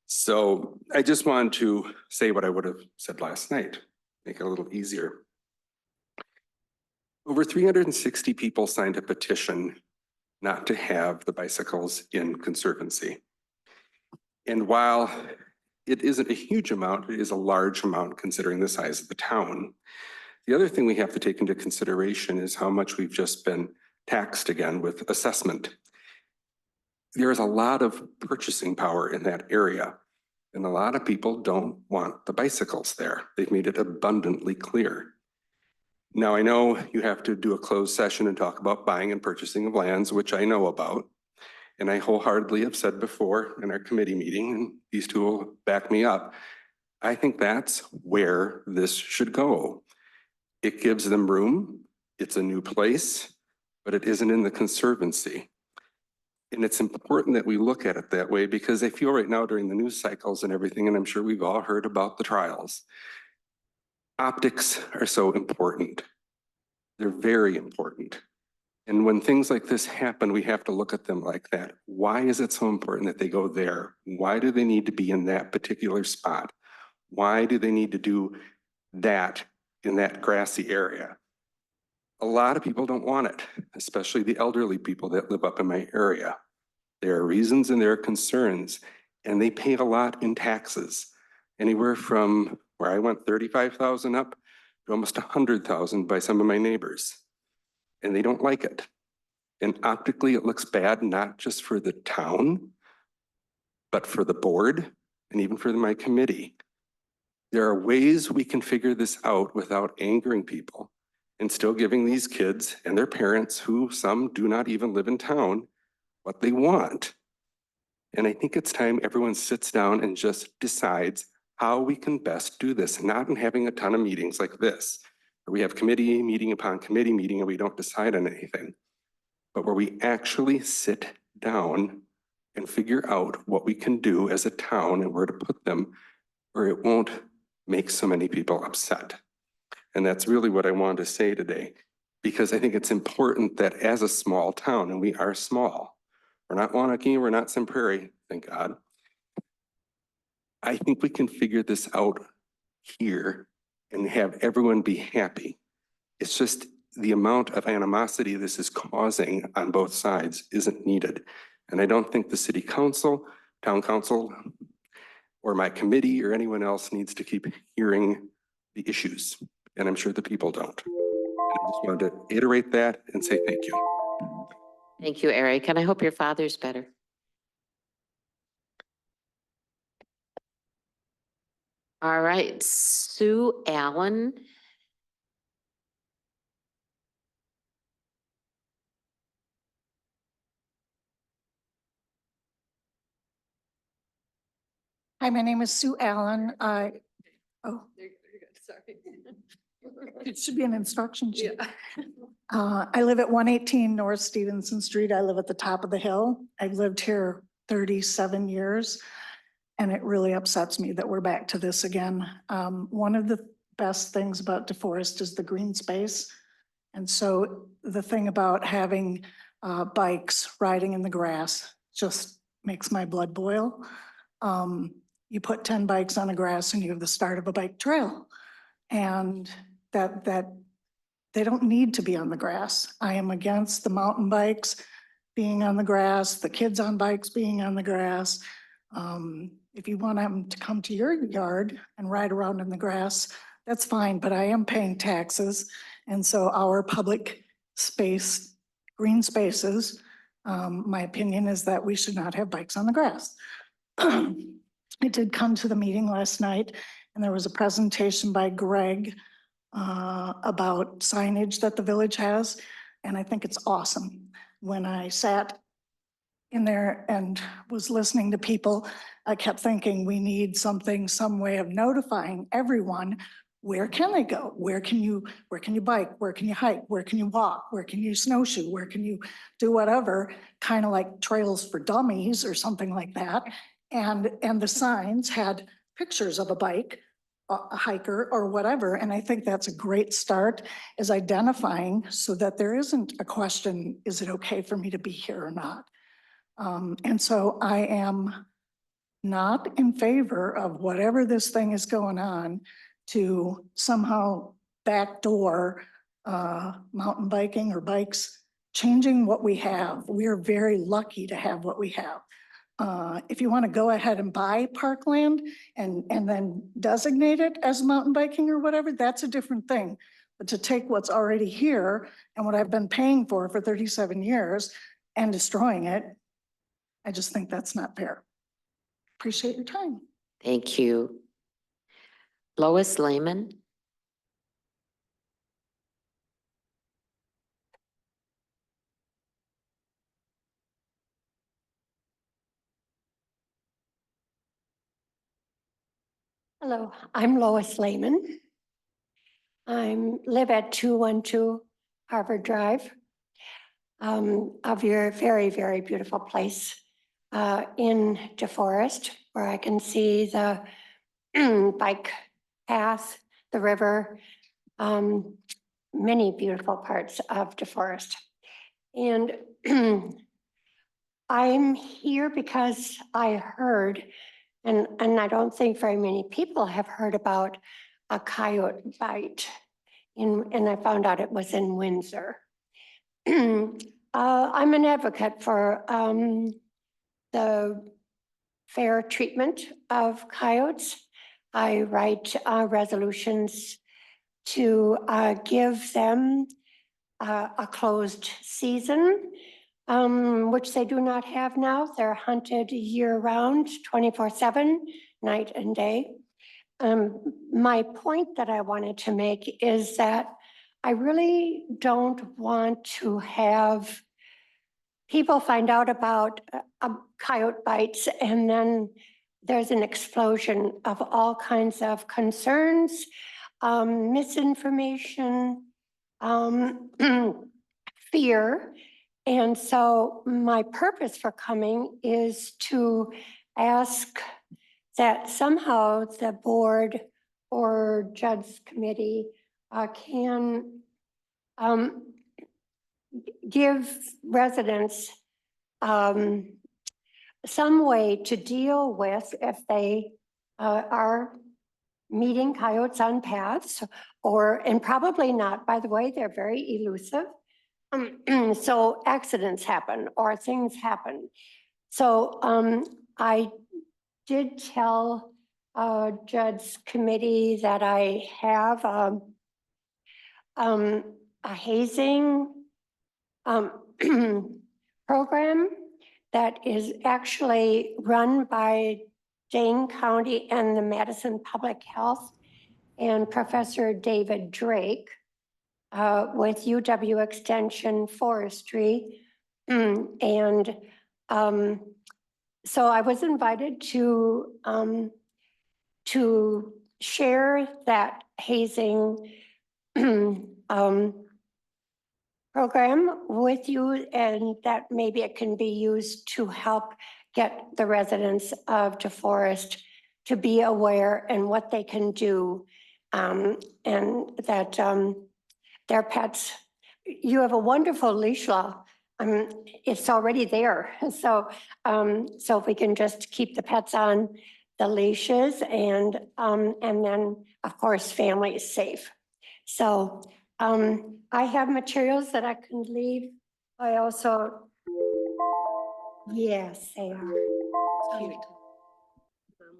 So I just wanted to say what I would have said last night, make it a little easier. Over 360 people signed a petition not to have the bicycles in Conservancy. And while it isn't a huge amount, it is a large amount considering the size of the town. The other thing we have to take into consideration is how much we've just been taxed again with assessment. There is a lot of purchasing power in that area, and a lot of people don't want the bicycles there. They've made it abundantly clear. Now, I know you have to do a closed session and talk about buying and purchasing of lands, which I know about. And I wholeheartedly have said before in our committee meeting, and these two will back me up, I think that's where this should go. It gives them room, it's a new place, but it isn't in the Conservancy. And it's important that we look at it that way because I feel right now during the news cycles and everything, and I'm sure we've all heard about the trials, optics are so important. They're very important. And when things like this happen, we have to look at them like that. Why is it so important that they go there? Why do they need to be in that particular spot? Why do they need to do that in that grassy area? A lot of people don't want it, especially the elderly people that live up in my area. There are reasons and there are concerns, and they pay a lot in taxes. Anywhere from where I went 35,000 up to almost 100,000 by some of my neighbors. And they don't like it. And optically, it looks bad, not just for the town, but for the board and even for my committee. There are ways we can figure this out without angering people and still giving these kids and their parents, who some do not even live in town, what they want. And I think it's time everyone sits down and just decides how we can best do this, not in having a ton of meetings like this, where we have committee meeting upon committee meeting and we don't decide on anything, but where we actually sit down and figure out what we can do as a town and where to put them, where it won't make so many people upset. And that's really what I wanted to say today, because I think it's important that as a small town, and we are small, we're not Wanakee, we're not Sun Prairie, thank God. I think we can figure this out here and have everyone be happy. It's just the amount of animosity this is causing on both sides isn't needed. And I don't think the city council, town council, or my committee or anyone else needs to keep hearing the issues. And I'm sure the people don't. I just wanted to iterate that and say thank you. Thank you, Eric, and I hope your father's better. All right, Sue Allen. Hi, my name is Sue Allen. Oh, Sorry. it should be an instruction sheet. I live at 118 North Stevenson Street. I live at the top of the hill. I've lived here 37 years. And it really upsets me that we're back to this again. One of the best things about DeForest is the green space. And so the thing about having bikes riding in the grass just makes my blood boil. You put 10 bikes on the grass and you have the start of a bike trail. And that they don't need to be on the grass. I am against the mountain bikes being on the grass, the kids on bikes being on the grass. If you want them to come to your yard and ride around in the grass, that's fine, but I am paying taxes. And so our public space, green spaces, my opinion is that we should not have bikes on the grass. I did come to the meeting last night and there was a presentation by Greg about signage that the village has. And I think it's awesome. When I sat in there and was listening to people, I kept thinking we need something, some way of notifying everyone, where can they go? Where can you bike? Where can you hike? Where can you walk? Where can you snowshoe? Where can you do whatever? Kind of like Trails for Dummies or something like that. And the signs had pictures of a bike, a hiker or whatever. And I think that's a great start, is identifying so that there isn't a question, is it okay for me to be here or not? And so I am not in favor of whatever this thing is going on to somehow backdoor mountain biking or bikes, changing what we have. We are very lucky to have what we have. If you want to go ahead and buy parkland and then designate it as mountain biking or whatever, that's a different thing. But to take what's already here and what I've been paying for 37 years and destroying it, I just think that's not fair. Appreciate your time. Thank you. Lois Lehman. Hello, I'm Lois Lehman. I live at 212 Harvard Drive. Of your very, very beautiful place in DeForest, where I can see the bike path, the river, many beautiful parts of DeForest. And I'm here because I heard And I don't think very many people have heard about a coyote bite. And I found out it was in Windsor. I'm an advocate for the fair treatment of coyotes. I write resolutions to give them a closed season, which they do not have now. They're hunted year-round, 24/7, night and day. My point that I wanted to make is that I really don't want to have people find out about coyote bites and then there's an explosion of all kinds of concerns, misinformation, fear. And so my purpose for coming is to ask that somehow the board or judge committee can give residents some way to deal with if they are meeting coyotes on paths and probably not, by the way, they're very elusive. So accidents happen or things happen. So I did tell judge committee that I have a hazing program that is actually run by Dane County and the Madison Public Health and Professor David Drake with UW Extension Forestry. And so I was invited to share that hazing program with you, and that maybe it can be used to help get the residents of DeForest to be aware and what they can do, and that their pets, you have a wonderful leash law. It's already there. So if we can just keep the pets on the leashes and then of course family is safe. So I have materials that I can leave. I also, yes, they are.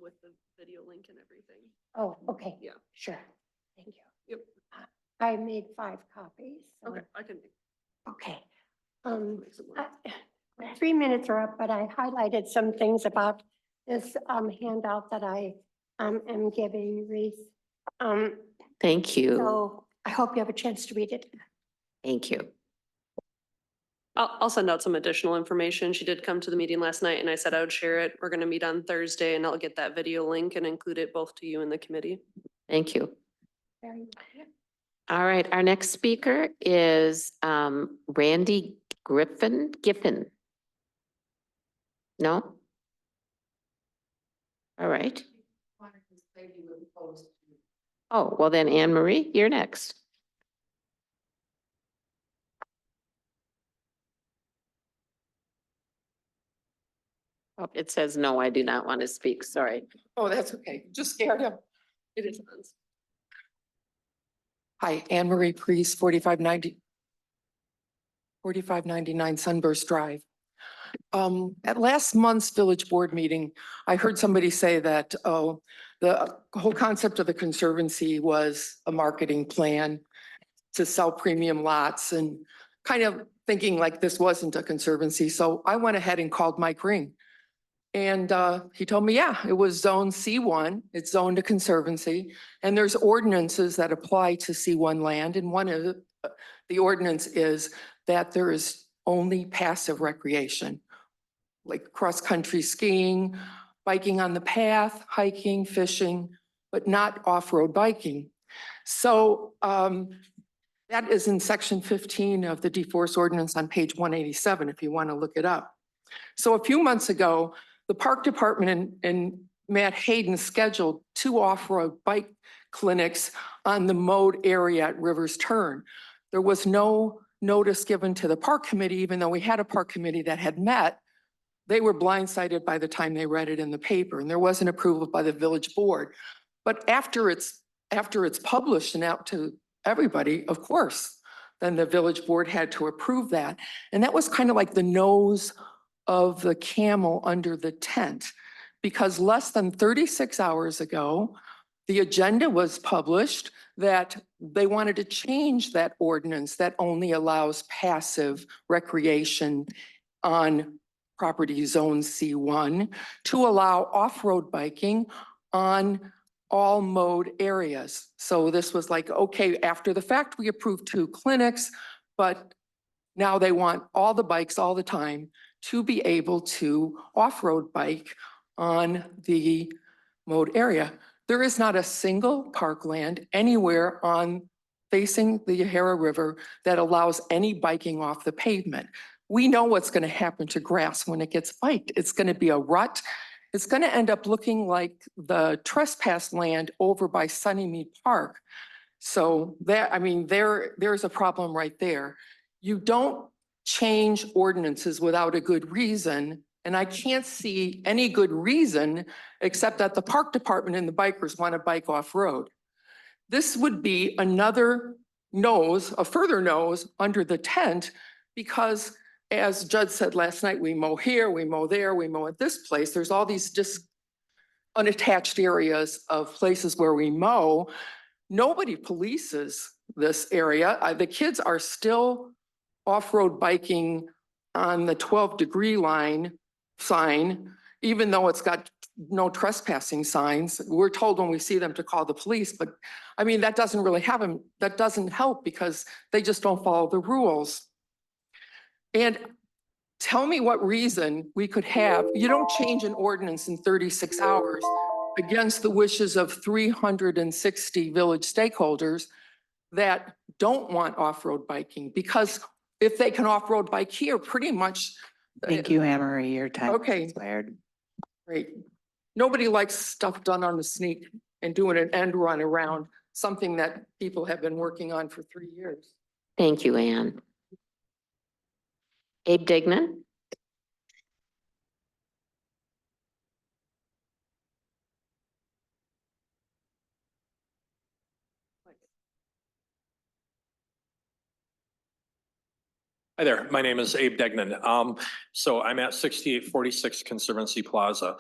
With the video link and everything. Oh, okay. Yeah. Sure. Thank you. Yep. I made 5 copies. So- Okay, I can. Okay. Make some more. 3 minutes are up, but I highlighted some things about this handout that I am giving Reese. Thank you. So I hope you have a chance to read it. Thank you. I'll send out some additional information. She did come to the meeting last night and I said I would share it. We're gonna meet on Thursday and I'll get that video link and include it both to you and the committee. Thank you. Very much. All right, our next speaker is Randy Giffen. No? All right. Oh, well then Anne Marie, you're next. Oh, it says, no, I do not want to speak. Sorry. Oh, that's okay. Just scared him. It is. Hi, Anne Marie Priest, 4599 Sunburst Drive. At last month's village board meeting, I heard somebody say that, oh, the whole concept of the conservancy was a marketing plan to sell premium lots and kind of thinking like this wasn't a conservancy. So I went ahead and called Mike Ring. And he told me, yeah, it was zone C1. It's zoned a conservancy. And there's ordinances that apply to C1 land. And one of the ordinance is that there is only passive recreation, like cross-country skiing, biking on the path, hiking, fishing, but not off-road biking. So that is in section 15 of the DeForest ordinance on page 187, if you want to look it up. So a few months ago, the park department and Matt Hayden scheduled 2 off-road bike clinics on the mode area at Rivers Turn. There was no notice given to the park committee, even though we had a park committee that had met. they were blindsided by the time they read it in the paper, and there wasn't approval by the village board. But after it's published and out to everybody, of course, then the village board had to approve that. And that was kind of like the nose of the camel under the tent, because less than 36 hours ago, the agenda was published that they wanted to change that ordinance that only allows passive recreation on property zone C1 to allow off-road biking on all mode areas. So this was like, okay, after the fact, we approved 2 clinics, but now they want all the bikes all the time to be able to off-road bike on the mode area. There is not a single parkland anywhere on facing the Yahara River that allows any biking off the pavement. We know what's going to happen to grass when it gets biked. It's going to be a rut. It's going to end up looking like the trespass land over by Sunnymead Park. So that, I mean, there's a problem right there. You don't change ordinances without a good reason. And I can't see any good reason except that the park department and the bikers want to bike off-road. This would be another nose, a further nose under the tent, because as Judd said last night, we mow here, we mow there, we mow at this place. There's all these just unattached areas of places where we mow. Nobody polices this area. The kids are still off-road biking on the 12-degree line sign, even though it's got no trespassing signs. We're told when we see them to call the police, but I mean, that doesn't really happen. That doesn't help because they just don't follow the rules. And tell me what reason we could have, you don't change an ordinance in 36 hours against the wishes of 360 village stakeholders that don't want off-road biking, because if they can off-road bike here, pretty much. Thank you, Anne Marie. Your time Okay. has expired. Great. Nobody likes stuff done on the sneak and doing an end run around something that people have been working on for 3 years. Thank you, Anne. Abe Dignan? Hi there, my name is Abe Degnan. So I'm at 6846 Conservancy Plaza.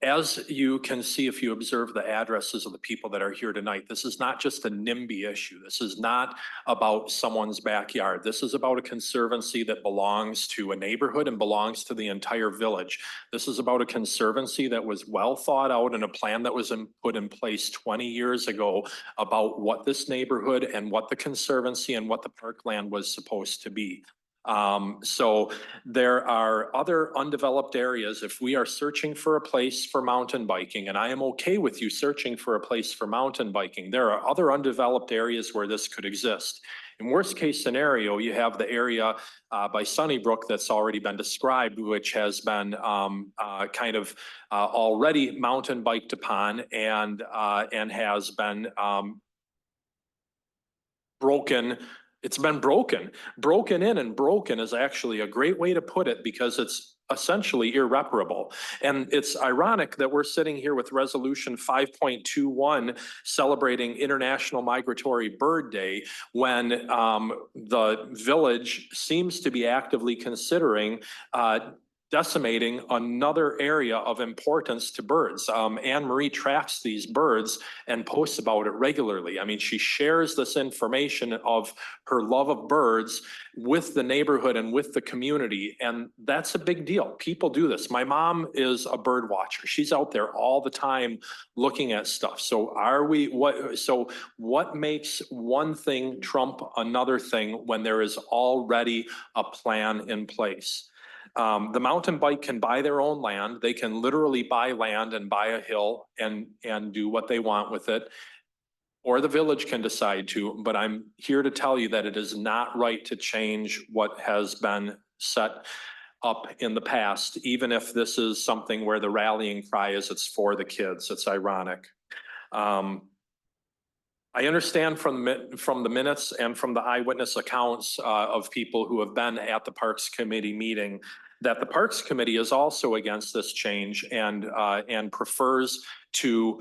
As you can see, if you observe the addresses of the people that are here tonight, this is not just a NIMBY issue. This is not about someone's backyard. This is about a conservancy that belongs to a neighborhood and belongs to the entire village. This is about a conservancy that was well thought out and a plan that was put in place 20 years ago about what this neighborhood and what the conservancy and what the parkland was supposed to be. So there are other undeveloped areas. If we are searching for a place for mountain biking, and I am okay with you searching for a place for mountain biking, there are other undeveloped areas where this could exist. In worst case scenario, you have the area by Sunnybrook that's already been described, which has been kind of already mountain biked upon and has been broken. It's been broken in, and broken is actually a great way to put it because it's essentially irreparable. And it's ironic that we're sitting here with resolution 5.21 celebrating International Migratory Bird Day when the village seems to be actively considering decimating another area of importance to birds. Anne Marie tracks these birds and posts about it regularly. I mean, she shares this information of her love of birds with the neighborhood and with the community. And that's a big deal. People do this. My mom is a bird watcher. She's out there all the time looking at stuff. So what makes one thing trump another thing when there is already a plan in place? The mountain bike can buy their own land. They can literally buy land and buy a hill and do what they want with it. Or the village can decide to, but I'm here to tell you that it is not right to change what has been set up in the past, even if this is something where the rallying cry is it's for the kids. It's ironic. I understand from the minutes and from the eyewitness accounts of people who have been at the Parks Committee meeting that the Parks Committee is also against this change and prefers to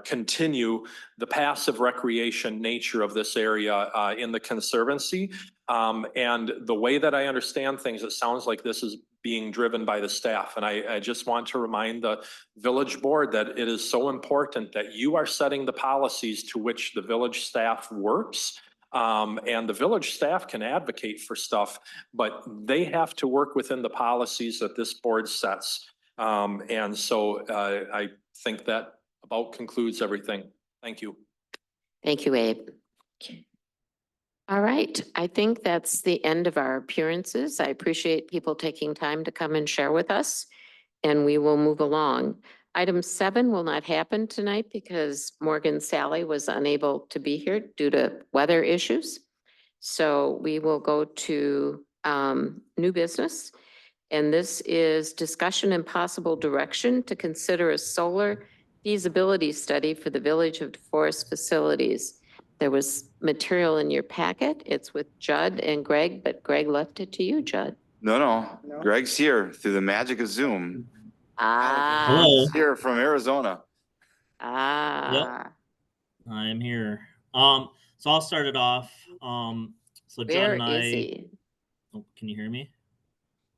continue the passive recreation nature of this area in the Conservancy. And the way that I understand things, it sounds like this is being driven by the staff. And I just want to remind the village board that it is so important that you are setting the policies to which the village staff works. And the village staff can advocate for stuff, but they have to work within the policies that this board sets. And so I think that about concludes everything. Thank you. Thank you, Abe. All right, I think that's the end of our appearances. I appreciate people taking time to come and share with us, and we will move along. Item 7 will not happen tonight because Morgan Sally was unable to be here due to weather issues. So we will go to new business. And this is discussion and possible direction to consider a solar feasibility study for the Village of DeForest facilities. There was material in your packet. It's with Judd and Greg, but Greg left it to you, Judd. No, Greg's here through the magic of Zoom. Ah. Here from Arizona. Ah. I'm here. So I'll start it off. So Judd Where and I. is he? Oh, can you hear me?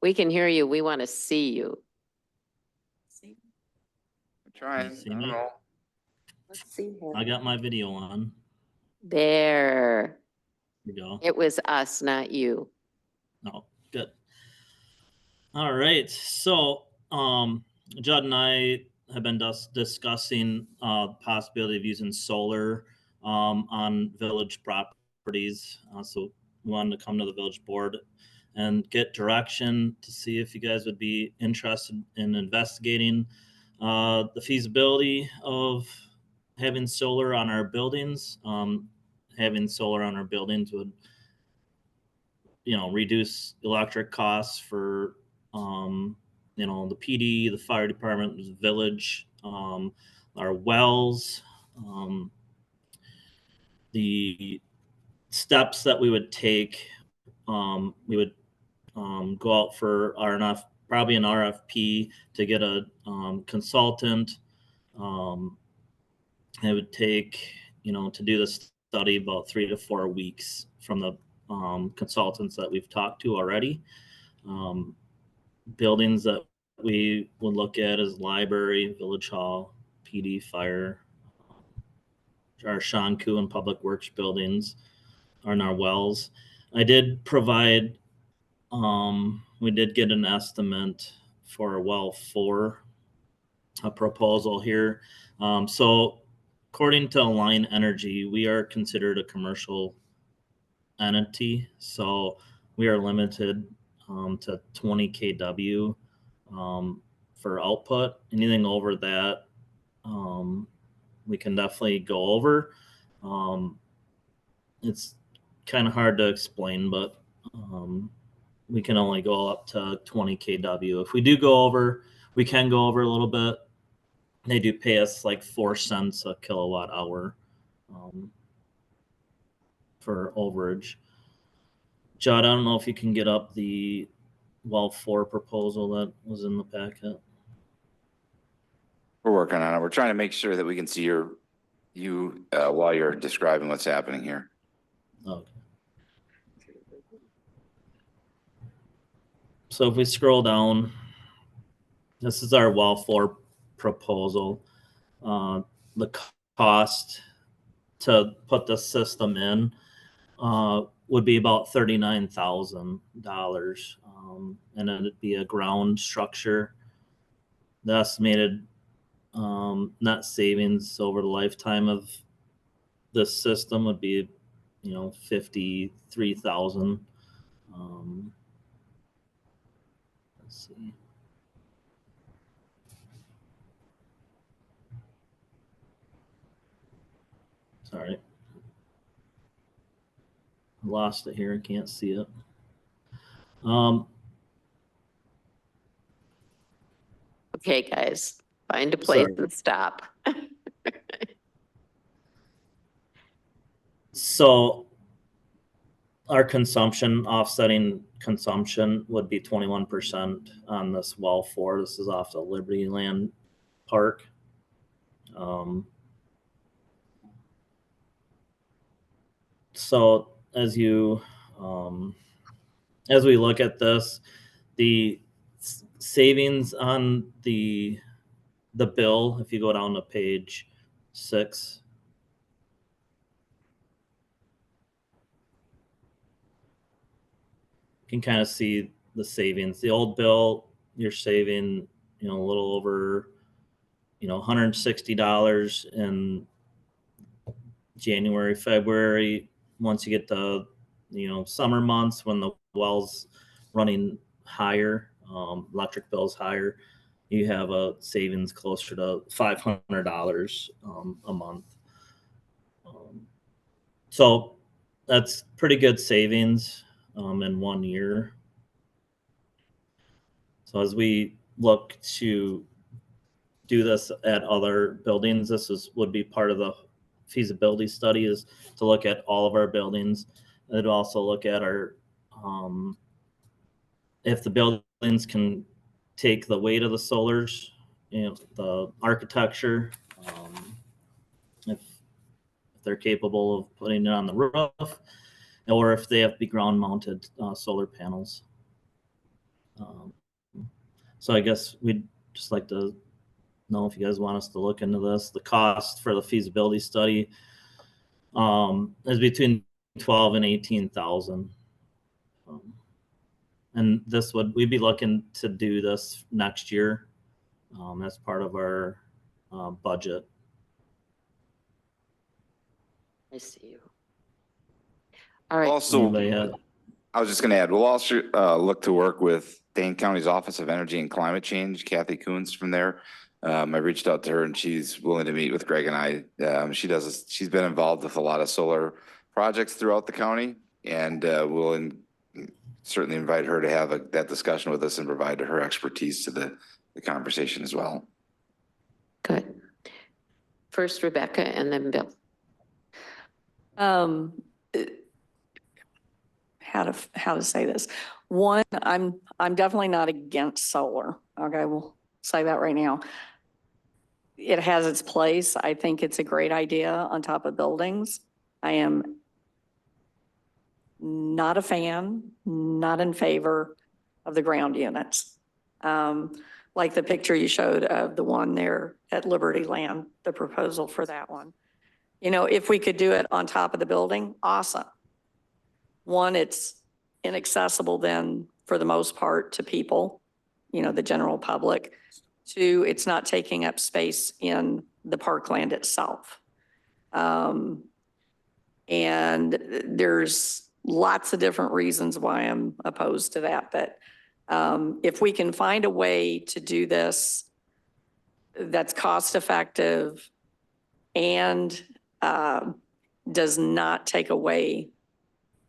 We can hear you. We want to see you. I'm trying. See I don't me? know. Let's see him. I got my video on. There. Here we go. It was us, not you. Oh, good. All right. So, Judd and I have been discussing possibility of using solar on village properties. So we wanted to come to the village board and get direction to see if you guys would be interested in investigating the feasibility of having solar on our buildings. Having solar on our buildings would, reduce electric costs for, the PD, the fire department, the village, our wells, the steps that we would take. We would go out for probably an RFP to get a consultant. It would take, to do this study about 3 to 4 weeks from the consultants that we've talked to already. Buildings that we would look at is library, village hall, PD, fire, our Shanku and public works buildings, and our wells. I did provide, we did get an estimate for well 4, a proposal here. So according to Align Energy, we are considered a commercial entity. So we are limited to 20 kW for output. Anything over that, we can definitely go over. It's kind of hard to explain, but we can only go up to 20 kW. If we do go over, we can go over a little bit. They do pay us like 4 cents a kilowatt hour for overage. Judd, I don't know if you can get up the well 4 proposal that was in the packet. We're working on it. We're trying to make sure that we can see you while you're describing what's happening here. Okay. So if we scroll down, this is our well 4 proposal. The cost to put the system in would be about $39,000, and it'd be a ground structure. The estimated net savings over the lifetime of this system would be, $53,000. Let's see. Sorry. Lost it here. I can't see it. Okay, guys, find a place Sorry. and stop. So our consumption, offsetting consumption would be 21% on this well 4. This is off the Liberty Land Park. So as you, as we look at this, the savings on the bill, if you go down to page 6, you can kind of see the savings. The old bill, you're saving, a little over, $160 in January, February. Once you get to, summer months when the well's running higher, electric bill's higher, you have a savings closer to $500 a month. So that's pretty good savings in 1 year. So as we look to do this at other buildings, would be part of the feasibility study, is to look at all of our buildings. It'd also look at our, if the buildings can take the weight of the solars, the architecture, if they're capable of putting it on the roof, or if they have to be ground mounted solar panels. So I guess we'd just like to know if you guys want us to look into this. The cost for the feasibility study is between 12 and 18,000. And we'd be looking to do this next year as part of our budget. I see you. All right. Also, Anybody have- I was just going to add, we'll also look to work with Dane County's Office of Energy and Climate Change, Kathy Coons from there. I reached out to her and she's willing to meet with Greg and I. She's been involved with a lot of solar projects throughout the county, and we'll certainly invite her to have that discussion with us and provide her expertise to the conversation as well. Good. First Rebecca and then Bill. How to say this? One, I'm definitely not against solar. Okay, we'll say that right now. It has its place. I think it's a great idea on top of buildings. I am not a fan, not in favor of the ground units. Like the picture you showed of the one there at Liberty Land, the proposal for that one. If we could do it on top of the building, awesome. One, it's inaccessible then for the most part to people, the general public. Two, it's not taking up space in the parkland itself. And there's lots of different reasons why I'm opposed to that. But if we can find a way to do this that's cost effective and does not take away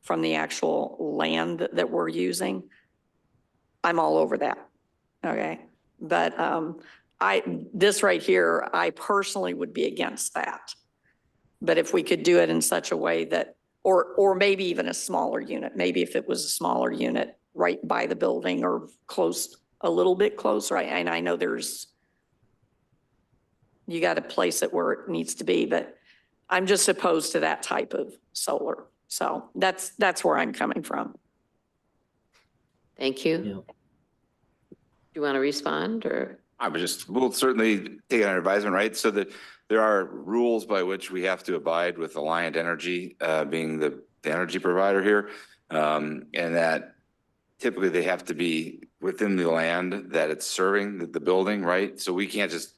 from the actual land that we're using, I'm all over that. Okay. But this right here, I personally would be against that. But if we could do it in such a way that, or maybe even a smaller unit, maybe if it was a smaller unit right by the building or close, a little bit closer. And I know you got to place it where it needs to be, but I'm just opposed to that type of solar. So that's where I'm coming from. Thank you. Yeah. Do you want to respond or? We'll certainly take it under advisement, right? So that there are rules by which we have to abide with Alliant Energy, being the energy provider here. And that typically they have to be within the land that it's serving, the building, right? So we can't just,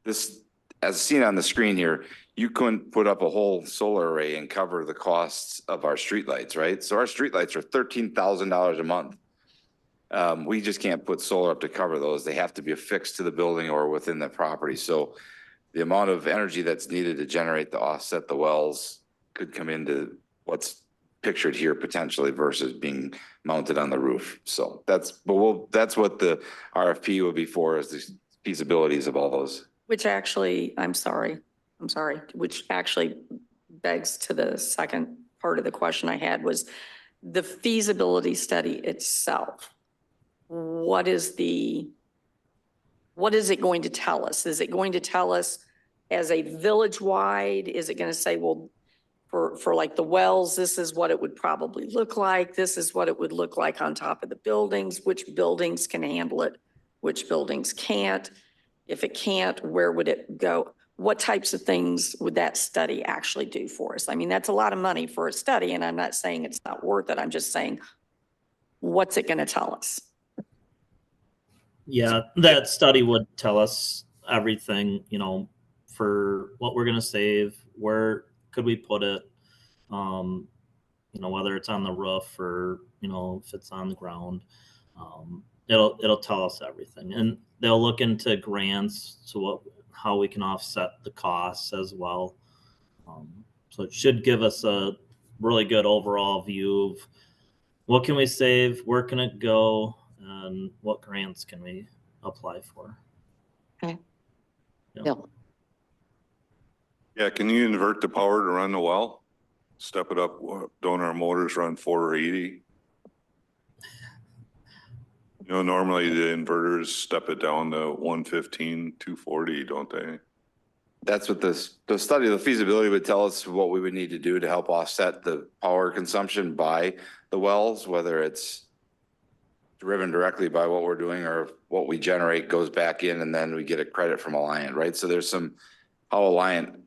as seen on the screen here, you couldn't put up a whole solar array and cover the costs of our streetlights, right? So our streetlights are $13,000 a month. We just can't put solar up to cover those. They have to be affixed to the building or within the property. So the amount of energy that's needed to generate to offset the wells could come into what's pictured here potentially versus being mounted on the roof. So that's what the RFP would be for, is the feasibilities of all those. Which actually, I'm sorry, which actually begs to the second part of the question I had was, the feasibility study itself, what is it going to tell us? Is it going to tell us as a village-wide? Is it going to say, well, for like the wells, this is what it would probably look like. This is what it would look like on top of the buildings. Which buildings can handle it? Which buildings can't? If it can't, where would it go? What types of things would that study actually do for us? I mean, that's a lot of money for a study, and I'm not saying it's not worth it. I'm just saying, what's it going to tell us? Yeah, that study would tell us everything, you know, for what we're gonna save, where could we put it? You know, whether it's on the roof or, you know, if it's on the ground. It'll tell us everything. And they'll look into grants to how we can offset the costs as well. So it should give us a really good overall view of what can we save, where can it go, and what grants can we apply for. Okay. Yeah. Bill. Yeah, can you invert the power to run the well? Step it up, don't our motors run 480? You know, normally the inverters step it down to 115, 240, don't they? That's what the study, the feasibility would tell us what we would need to do to help offset the power consumption by the wells, whether it's driven directly by what we're doing or what we generate goes back in and then we get a credit from Alliant, right? So there's some, how Alliant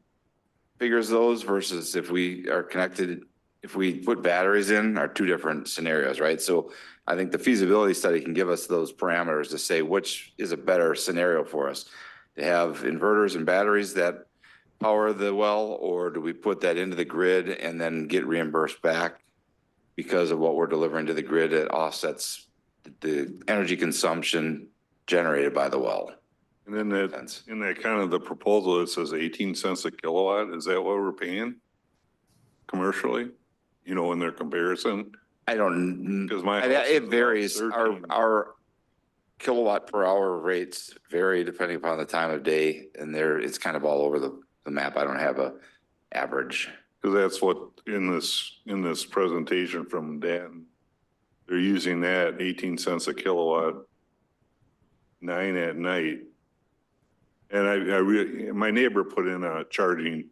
figures those versus if we are connected, if we put batteries in are two different scenarios, right? So I think the feasibility study can give us those parameters to say which is a better scenario for us. To have inverters and batteries that power the well, or do we put that into the grid and then get reimbursed back because of what we're delivering to the grid? It offsets the energy consumption generated by the well. And then that, in that kind of the proposal, it says 18 cents a kilowatt. Is that what we're paying commercially? You know, in their comparison? I don't, because my it varies. Our kilowatt per hour rates vary depending upon the time of day, and it's kind of all over the map. I don't have a average. Because that's what in this presentation from Dan, they're using that 18 cents a kilowatt, 9 at night. And my neighbor put in a charging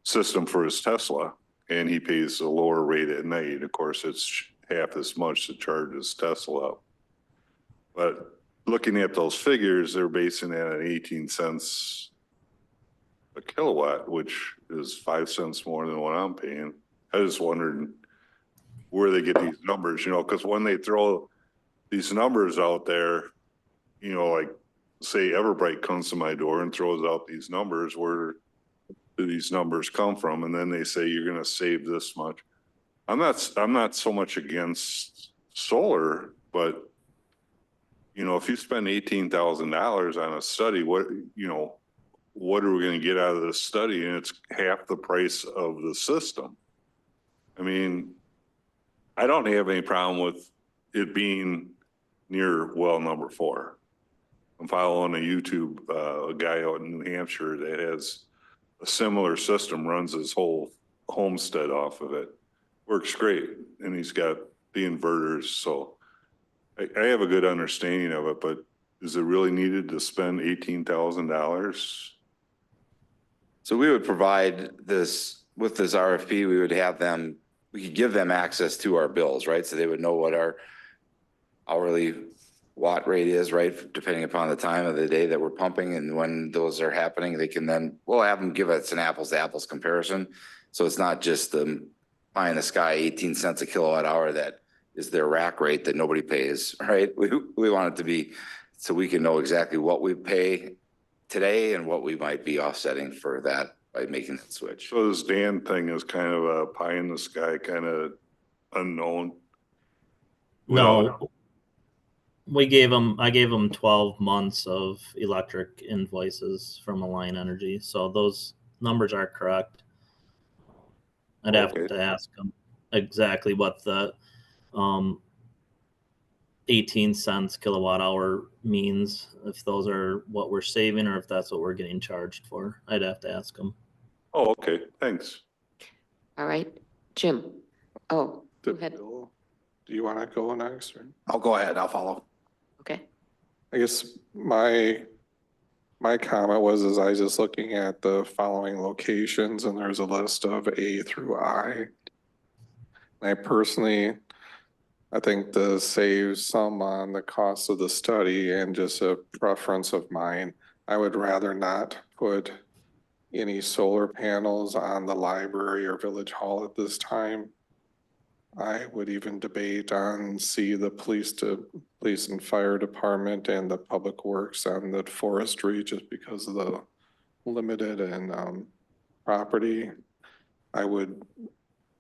system for his Tesla, and he pays a lower rate at night. Of course, it's half as much to charge his Tesla up. But looking at those figures, they're basing that on 18 cents a kilowatt, which is 5 cents more than what I'm paying. I just wondered where they get these numbers, you know, because when they throw these numbers out there, you know, like say Everbright comes to my door and throws out these numbers, where do these numbers come from? And then they say you're going to save this much. I'm not so much against solar, but you know, if you spend $18,000 on a study, what are we going to get out of this study? And it's half the price of the system. I mean, I don't have any problem with it being near well number 4. I'm following a YouTube, a guy out in New Hampshire that has a similar system, runs his whole homestead off of it. Works great. And he's got the inverters. So I have a good understanding of it, but is it really needed to spend $18,000? So we would provide this, with this RFP, we could give them access to our bills, right? So they would know what our hourly watt rate is, right? Depending upon the time of the day that we're pumping and when those are happening, we'll have them give us an apples to apples comparison. So it's not just the pie in the sky 18 cents a kilowatt hour that is their rack rate that nobody pays, right? We want it to be so we can know exactly what we pay today and what we might be offsetting for that by making that switch. So this Dan thing is kind of a pie in the sky, kind of unknown. No, I gave them 12 months of electric invoices from Alliant Energy. So those numbers are correct. I'd have to ask them exactly what the 18 cents kilowatt hour means, if those are what we're saving or if that's what we're getting charged for. I'd have to ask them. Oh, okay. Thanks. All right, Jim. Oh, go ahead. do you want to go next? Or? I'll go ahead, I'll follow. Okay. I guess my comment was, I was just looking at the following locations and there's a list of A through I. I personally, I think to save some on the cost of the study and just a preference of mine, I would rather not put any solar panels on the library or village hall at this time. I would even debate on the police and fire department and the public works on the forestry just because of the limited and property. I would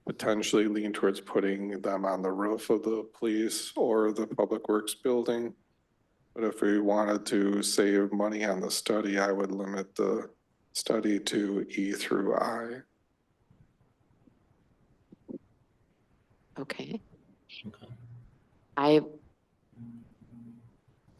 potentially lean towards putting them on the roof of the police or the public works building. But if we wanted to save money on the study, I would limit the study to E through I. Okay. Okay.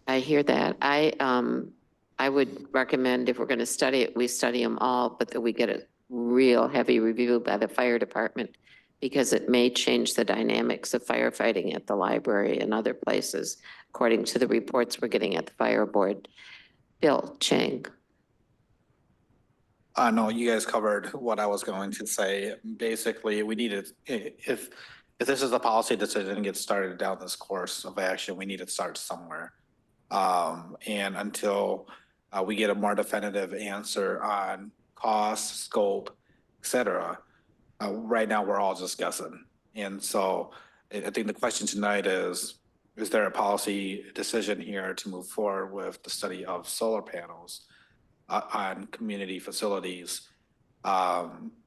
I hear that. I would recommend if we're going to study it, we study them all, but that we get a real heavy review by the fire department because it may change the dynamics of firefighting at the library and other places, according to the reports we're getting at the fire board. Bill Chang. No, you guys covered what I was going to say. Basically, we needed, if this is a policy decision and gets started down this course of action, we need to start somewhere. And until we get a more definitive answer on cost, scope, et cetera, right now we're all just guessing. And so I think the question tonight is there a policy decision here to move forward with the study of solar panels on community facilities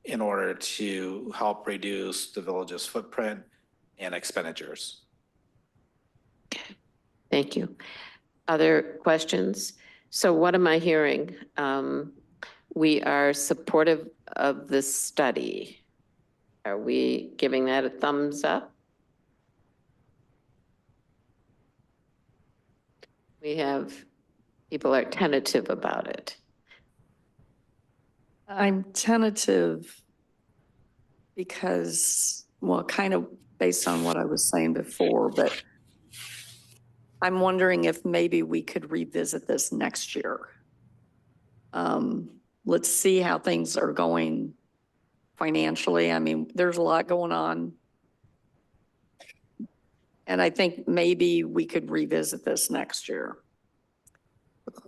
in order to help reduce the village's footprint and expenditures? Thank you. Other questions? So what am I hearing? We are supportive of the study. Are we giving that a thumbs up? We have, people are tentative about it. I'm tentative because, well, kind of based on what I was saying before, but I'm wondering if maybe we could revisit this next year. Let's see how things are going financially. I mean, there's a lot going on. And I think maybe we could revisit this next year.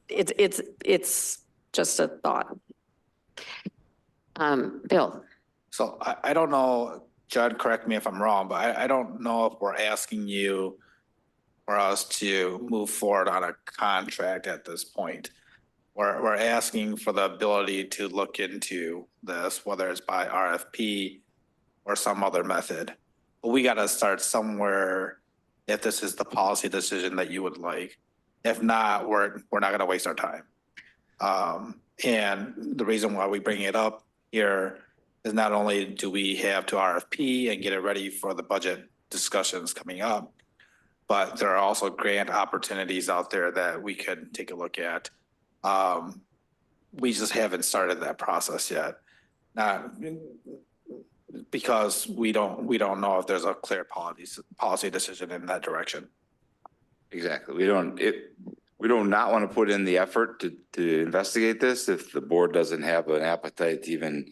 It's just a thought. Bill. So I don't know, Judd, correct me if I'm wrong, but I don't know if we're asking you for us to move forward on a contract at this point. We're asking for the ability to look into this, whether it's by RFP or some other method. But we got to start somewhere if this is the policy decision that you would like. If not, we're not going to waste our time. And the reason why we bring it up here is not only do we have to RFP and get it ready for the budget discussions coming up, but there are also grant opportunities out there that we could take a look at. We just haven't started that process yet. Not because we don't know if there's a clear policy decision in that direction. Exactly. We do not want to put in the effort to investigate this if the board doesn't have an appetite to even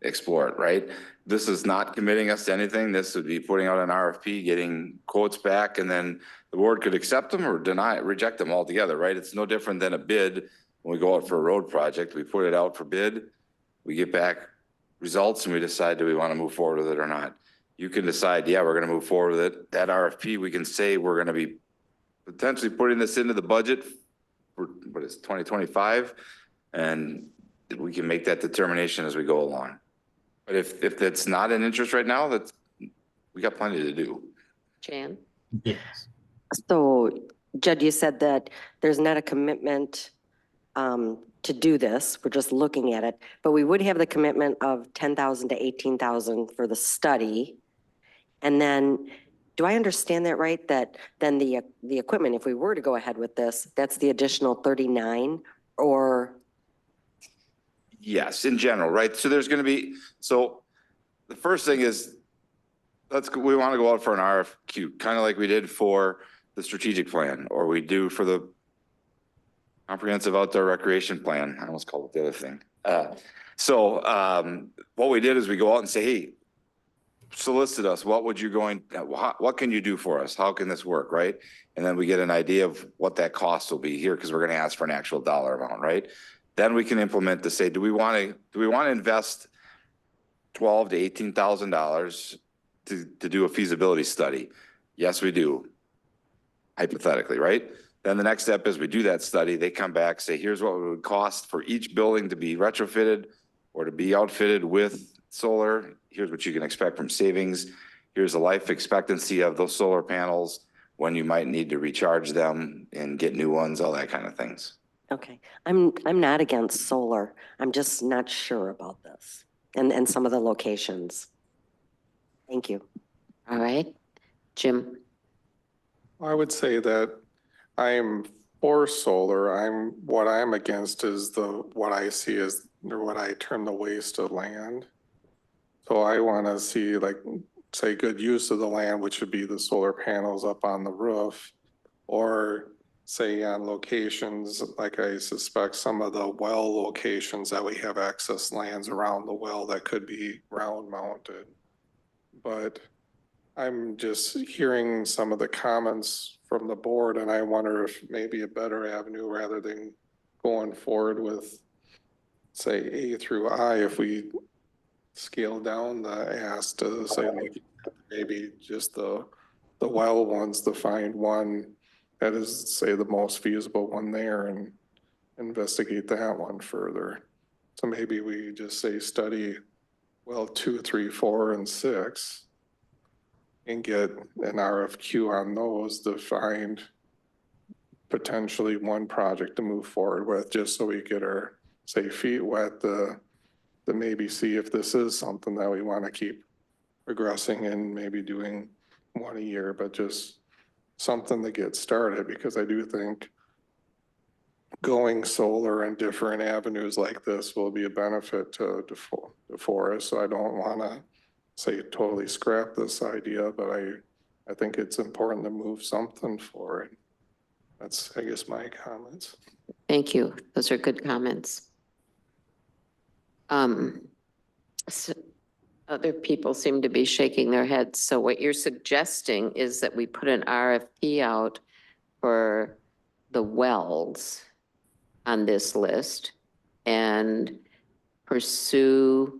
explore it, right? This is not committing us to anything. This would be putting out an RFP, getting quotes back, and then the board could accept them or reject them altogether, right? It's no different than a bid. When we go out for a road project, we put it out for bid, we get back results and we decide, do we want to move forward with it or not? You can decide, yeah, we're going to move forward with it. That RFP, we can say we're going to be potentially putting this into the budget for, what is 2025? And we can make that determination as we go along. But if that's not an interest right now, we got plenty to do. Jan? Yes. So, Judd, you said that there's not a commitment to do this. We're just looking at it, but we would have the commitment of 10,000 to 18,000 for the study. And then, do I understand that right? That then the equipment, if we were to go ahead with this, that's the additional 39 or? Yes, in general, right? So there's going to be, so the first thing is we want to go out for an RFQ, kind of like we did for the strategic plan, or we do for the comprehensive outdoor recreation plan. I almost called it the other thing. What we did is we go out and say, hey, solicit us. What can you do for us? How can this work, right? And then we get an idea of what that cost will be here, because we're going to ask for an actual dollar amount, right? Then we can implement to say, do we want to invest $12,000 to $18,000 to do a feasibility study? Yes, we do. Hypothetically, right? Then the next step is we do that study. They come back, say, here's what it would cost for each building to be retrofitted or to be outfitted with solar. Here's what you can expect from savings. Here's the life expectancy of those solar panels, when you might need to recharge them and get new ones, all that kind of things. Okay, I'm not against solar. I'm just not sure about this and some of the locations. Thank you. All right, Jim. I would say that I'm for solar. What I'm against is what I see as, or what I term the waste of land. So I want to see, like, say, good use of the land, which would be the solar panels up on the roof, or say on locations, like I suspect some of the well locations that we have access lands around the well that could be ground mounted. But I'm just hearing some of the comments from the board, and I wonder if maybe a better avenue, rather than going forward with, say, A through I, if we scale down the ask to say, like, maybe just the well ones, to find one that is, say, the most feasible one there, and investigate that one further. So maybe we just say study well 2, 3, 4, and 6, and get an RFQ on those to find potentially one project to move forward with, just so we get our, say, feet wet to maybe see if this is something that we want to keep progressing and maybe doing one a year, but just something to get started, because I do think going solar and different avenues like this will be a benefit to DeForest. So I don't want to say totally scrap this idea, but I think it's important to move something forward. That's, I guess, my comments. Thank you. Those are good comments. So other people seem to be shaking their heads. So what you're suggesting is that we put an RFP out for the wells on this list and pursue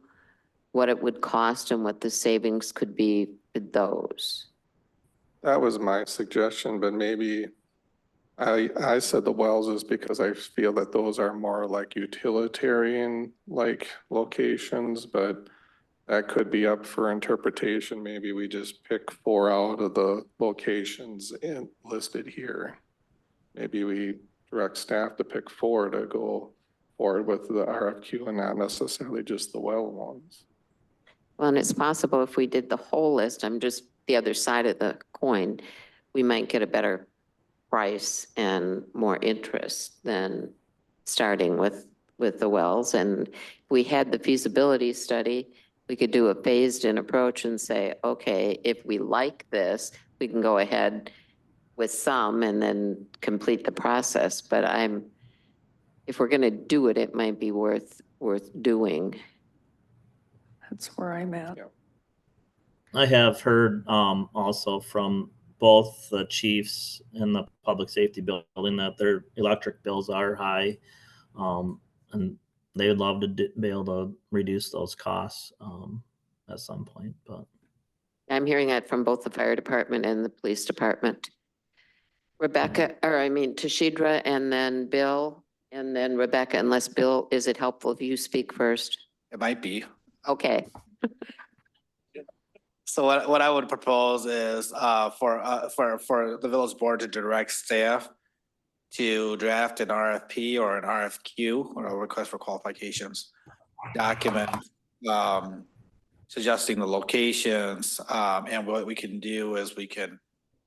what it would cost and what the savings could be for those. That was my suggestion, but maybe I said the wells is because I feel that those are more like utilitarian like locations, but that could be up for interpretation. Maybe we just pick 4 out of the locations listed here. Maybe we direct staff to pick 4 to go forward with the RFQ, and not necessarily just the well ones. Well, and it's possible if we did the whole list, I'm just the other side of the coin, we might get a better price and more interest than starting with the wells. And if we had the feasibility study, we could do a phased in approach and say, okay, if we like this, we can go ahead with some and then complete the process. But if we're going to do it, it might be worth doing. That's where I'm at. I have heard also from both the chiefs and the public safety building that their electric bills are high, and they would love to be able to reduce those costs at some point. But I'm hearing that from both the fire department and the police department. Rebecca, or I mean Tashidra, and then Bill, and then Rebecca, unless Bill, is it helpful if you speak first? It might be. Okay. So what I would propose is for the village board to direct staff to draft an RFP or an RFQ, or a request for qualifications document, suggesting the locations, and what we can do is we can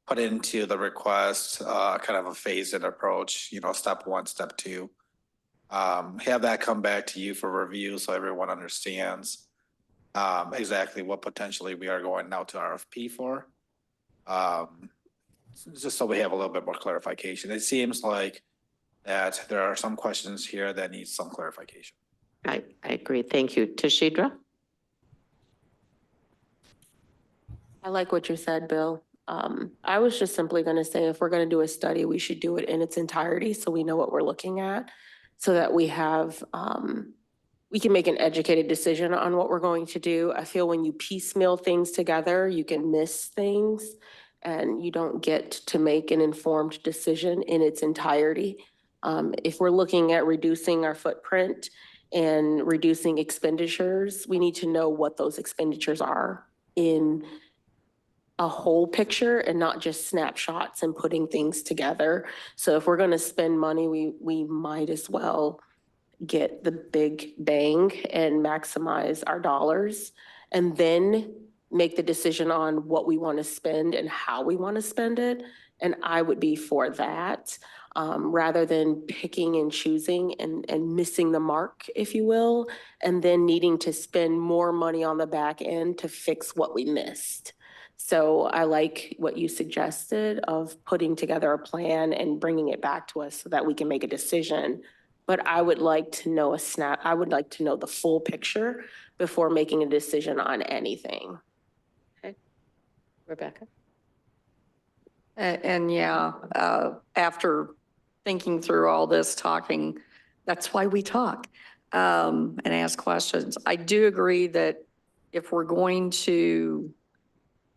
put into the request kind of a phased-in approach, step 1, step 2. Have that come back to you for review so everyone understands exactly what potentially we are going out to RFP for. Just so we have a little bit more clarification. It seems like that there are some questions here that need some clarification. I agree. Thank you. Tashidra? I like what you said, Bill. I was just simply gonna say, if we're gonna do a study, we should do it in its entirety, so we know what we're looking at. So that we have, we can make an educated decision on what we're going to do. I feel when you piecemeal things together, you can miss things. And you don't get to make an informed decision in its entirety. If we're looking at reducing our footprint and reducing expenditures, we need to know what those expenditures are in a whole picture and not just snapshots and putting things together. So if we're gonna spend money, we might as well get the big bang and maximize our dollars, and then make the decision on what we want to spend and how we want to spend it. And I would be for that, rather than picking and choosing and missing the mark, if you will, and then needing to spend more money on the back end to fix what we missed. So I like what you suggested of putting together a plan and bringing it back to us so that we can make a decision. But I would like to know I would like to know the full picture before making a decision on anything. Rebecca? And yeah, after thinking through all this talking, that's why we talk, and ask questions. I do agree that if we're going to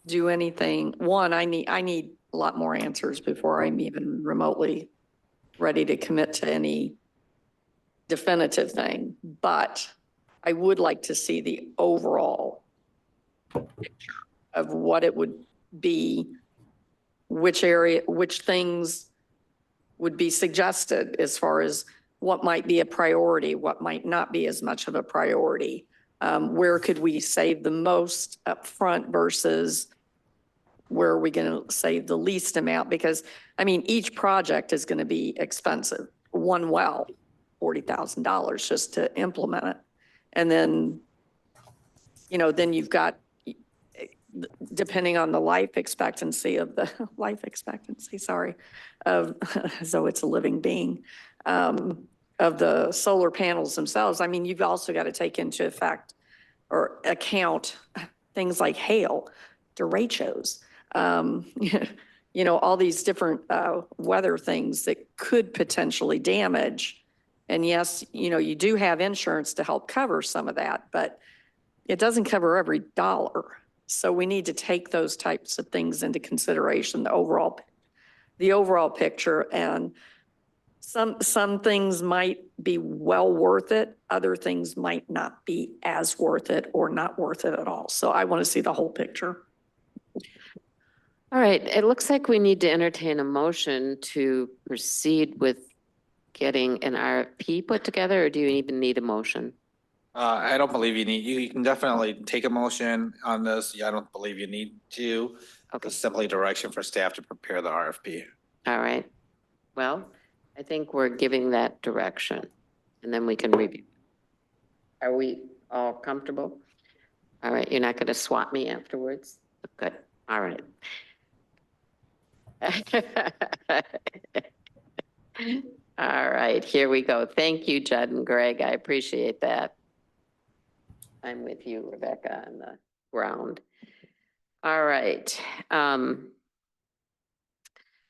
do anything, one, I need a lot more answers before I'm even remotely ready to commit to any definitive thing. But I would like to see the overall picture of what it would be, which things would be suggested as far as what might be a priority, what might not be as much of a priority. Where could we save the most upfront versus where are we going to save the least amount? Because, I mean, each project is going to be expensive. One well, $40,000 just to implement it. And then, then you've got, depending on the life expectancy of the so it's a living being, of the solar panels themselves. I mean, you've also got to take into effect or account things like hail, derechos, all these different weather things that could potentially damage. And yes, you do have insurance to help cover some of that, but it doesn't cover every dollar. So we need to take those types of things into consideration, the overall picture. And some things might be well worth it. Other things might not be as worth it or not worth it at all. So I want to see the whole picture. All right, it looks like we need to entertain a motion to proceed with getting an RFP put together, or do you even need a motion? I don't believe you need, you can definitely take a motion on this. I don't believe you need to. Okay. It's simply direction for staff to prepare the RFP. All right. Well, I think we're giving that direction, and then we can review. Are we all comfortable? All right, you're not going to swat me afterwards? Good. All right. All right, here we go. Thank you, Judd and Greg. I appreciate that. I'm with you, Rebecca, on the ground. All right.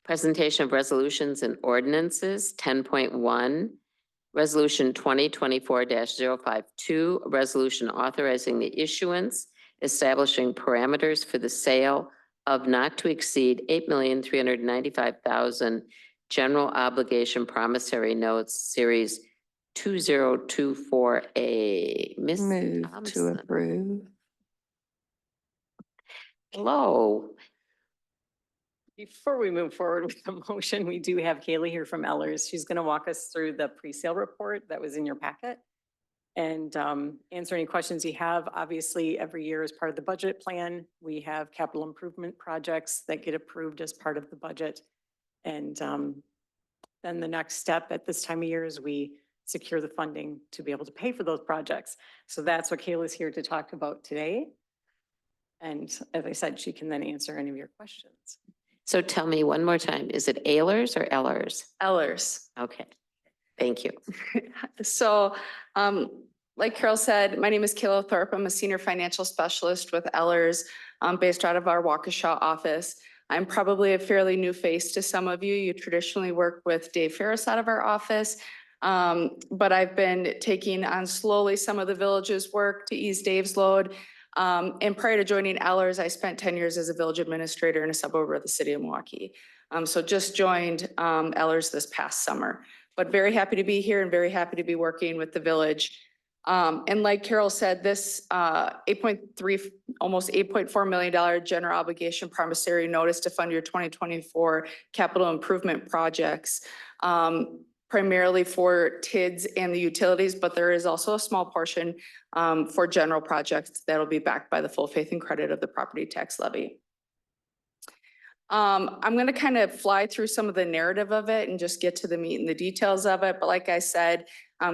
Presentation of resolutions and ordinances, 10.1. Resolution 2024-052, a resolution authorizing the issuance, establishing parameters for the sale of not to exceed 8,395,000 general obligation promissory notes, series 2024A. Ms. Move to Thompson. approve. Hello. Before we move forward with the motion, we do have Kaylee here from Ellers. She's going to walk us through the pre-sale report that was in your packet and answer any questions you have. Obviously, every year as part of the budget plan, we have capital improvement projects that get approved as part of the budget. And then the next step at this time of year is we secure the funding to be able to pay for those projects. So that's what Kayla's here to talk about today. And as I said, she can then answer any of your questions. So tell me one more time, is it Ehlers or Ellers? Ellers. Okay, thank you. So, like Carol said, my name is Kayla Thorpe. I'm a senior financial specialist with Ellers, based out of our Waukesha office. I'm probably a fairly new face to some of you. You traditionally work with Dave Ferris out of our office. But I've been taking on slowly some of the village's work to ease Dave's load. And prior to joining Ellers, I spent 10 years as a village administrator in a suburb of the city of Milwaukee. So just joined Ellers this past summer, but very happy to be here and very happy to be working with the village. And like Carol said, this 8.3, almost $8.4 million general obligation promissory notice to fund your 2024 capital improvement projects, primarily for TIDS and the utilities, but there is also a small portion for general projects that'll be backed by the full faith and credit of the property tax levy. I'm going to kind of fly through some of the narrative of it and just get to the meat and the details of it. But like I said,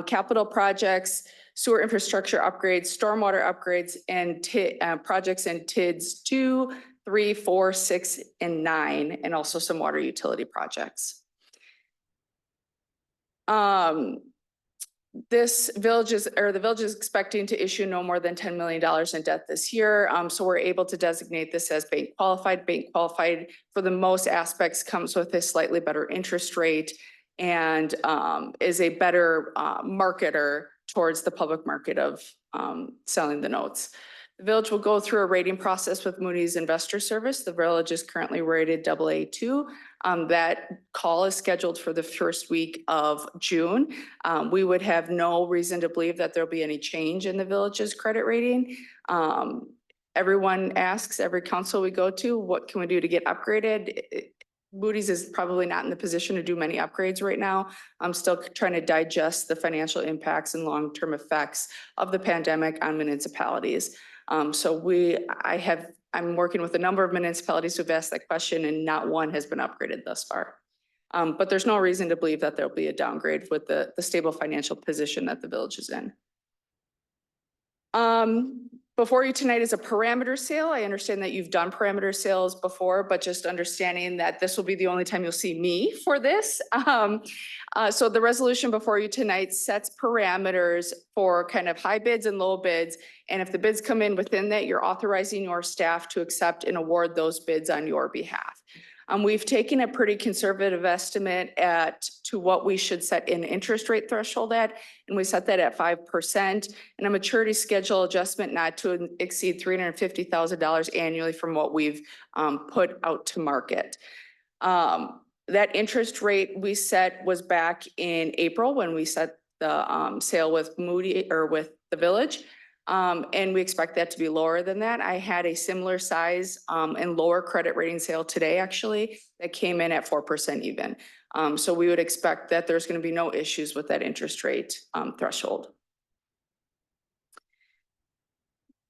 capital projects, sewer infrastructure upgrades, stormwater upgrades, and projects in TIDS 2, 3, 4, 6, and 9, and also some water utility projects. The village is expecting to issue no more than $10 million in debt this year. So we're able to designate this as bank qualified. Bank qualified for the most aspects comes with a slightly better interest rate and is a better marketer towards the public market of selling the notes. The village will go through a rating process with Moody's Investor Service. The village is currently rated AA2. That call is scheduled for the first week of June. We would have no reason to believe that there'll be any change in the village's credit rating. Everyone asks, every council we go to, what can we do to get upgraded? Moody's is probably not in the position to do many upgrades right now. I'm still trying to digest the financial impacts and long-term effects of the pandemic on municipalities. I'm working with a number of municipalities who've asked that question and not one has been upgraded thus far. But there's no reason to believe that there'll be a downgrade with the stable financial position that the village is in. Before you tonight is a parameter sale. I understand that you've done parameter sales before, but just understanding that this will be the only time you'll see me for this. So the resolution before you tonight sets parameters for kind of high bids and low bids. And if the bids come in within that, you're authorizing your staff to accept and award those bids on your behalf. We've taken a pretty conservative estimate to what we should set an interest rate threshold at, and we set that at 5%, and a maturity schedule adjustment not to exceed $350,000 annually from what we've put out to market. That interest rate we set was back in April when we set the sale with Moody or with the village. And we expect that to be lower than that. I had a similar size and lower credit rating sale today, actually, that came in at 4% even. So we would expect that there's going to be no issues with that interest rate threshold.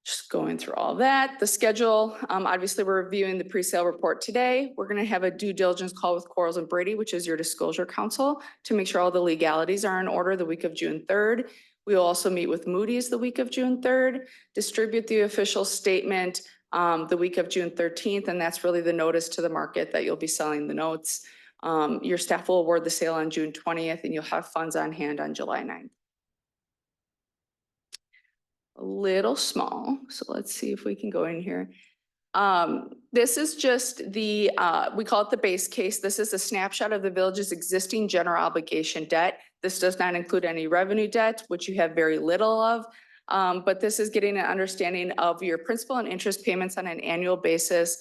Just going through all that, the schedule, obviously we're reviewing the pre-sale report today. We're going to have a due diligence call with Quarles and Brady, which is your disclosure council, to make sure all the legalities are in order the week of June 3rd. We will also meet with Moody's the week of June 3rd, distribute the official statement the week of June 13th, and that's really the notice to the market that you'll be selling the notes. Your staff will award the sale on June 20th, and you'll have funds on hand on July 9th. A little small, so let's see if we can go in here. This is just we call it the base case. This is a snapshot of the village's existing general obligation debt. This does not include any revenue debt, which you have very little of. But this is getting an understanding of your principal and interest payments on an annual basis,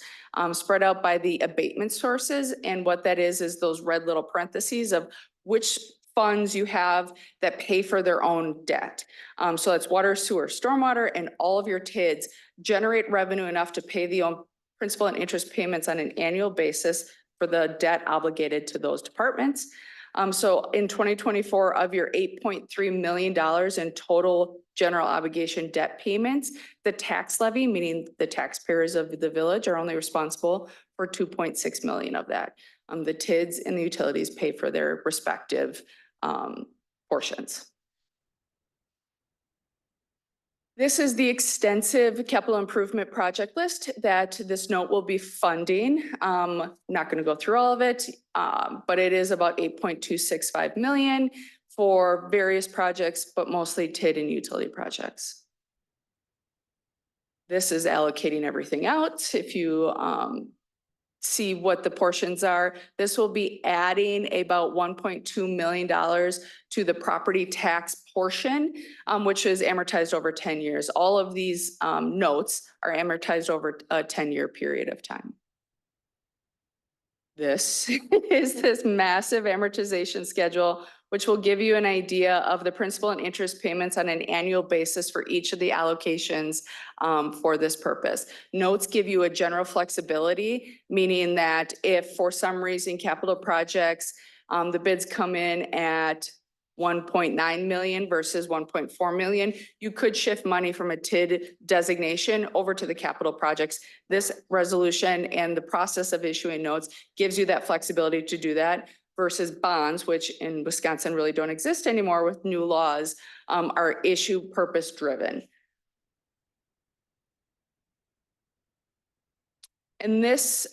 spread out by the abatement sources. And what that is those red little parentheses of which funds you have that pay for their own debt. So that's water, sewer, stormwater, and all of your TIDs generate revenue enough to pay the principal and interest payments on an annual basis for the debt obligated to those departments. So in 2024, of your $8.3 million in total general obligation debt payments, the tax levy, meaning the taxpayers of the village, are only responsible for $2.6 million of that. The TIDs and the utilities pay for their respective portions. This is the extensive capital improvement project list that this note will be funding. Not going to go through all of it, but it is about 8.265 million for various projects, but mostly TID and utility projects. This is allocating everything out. If you see what the portions are, this will be adding about $1.2 million to the property tax portion, which is amortized over 10 years. All of these notes are amortized over a 10-year period of time. This is this massive amortization schedule, which will give you an idea of the principal and interest payments on an annual basis for each of the allocations for this purpose. Notes give you a general flexibility, meaning that if for some reason capital projects, the bids come in at 1.9 million versus 1.4 million, you could shift money from a TID designation over to the capital projects. This resolution and the process of issuing notes gives you that flexibility to do that versus bonds, which in Wisconsin really don't exist anymore with new laws, are issue purpose driven. And this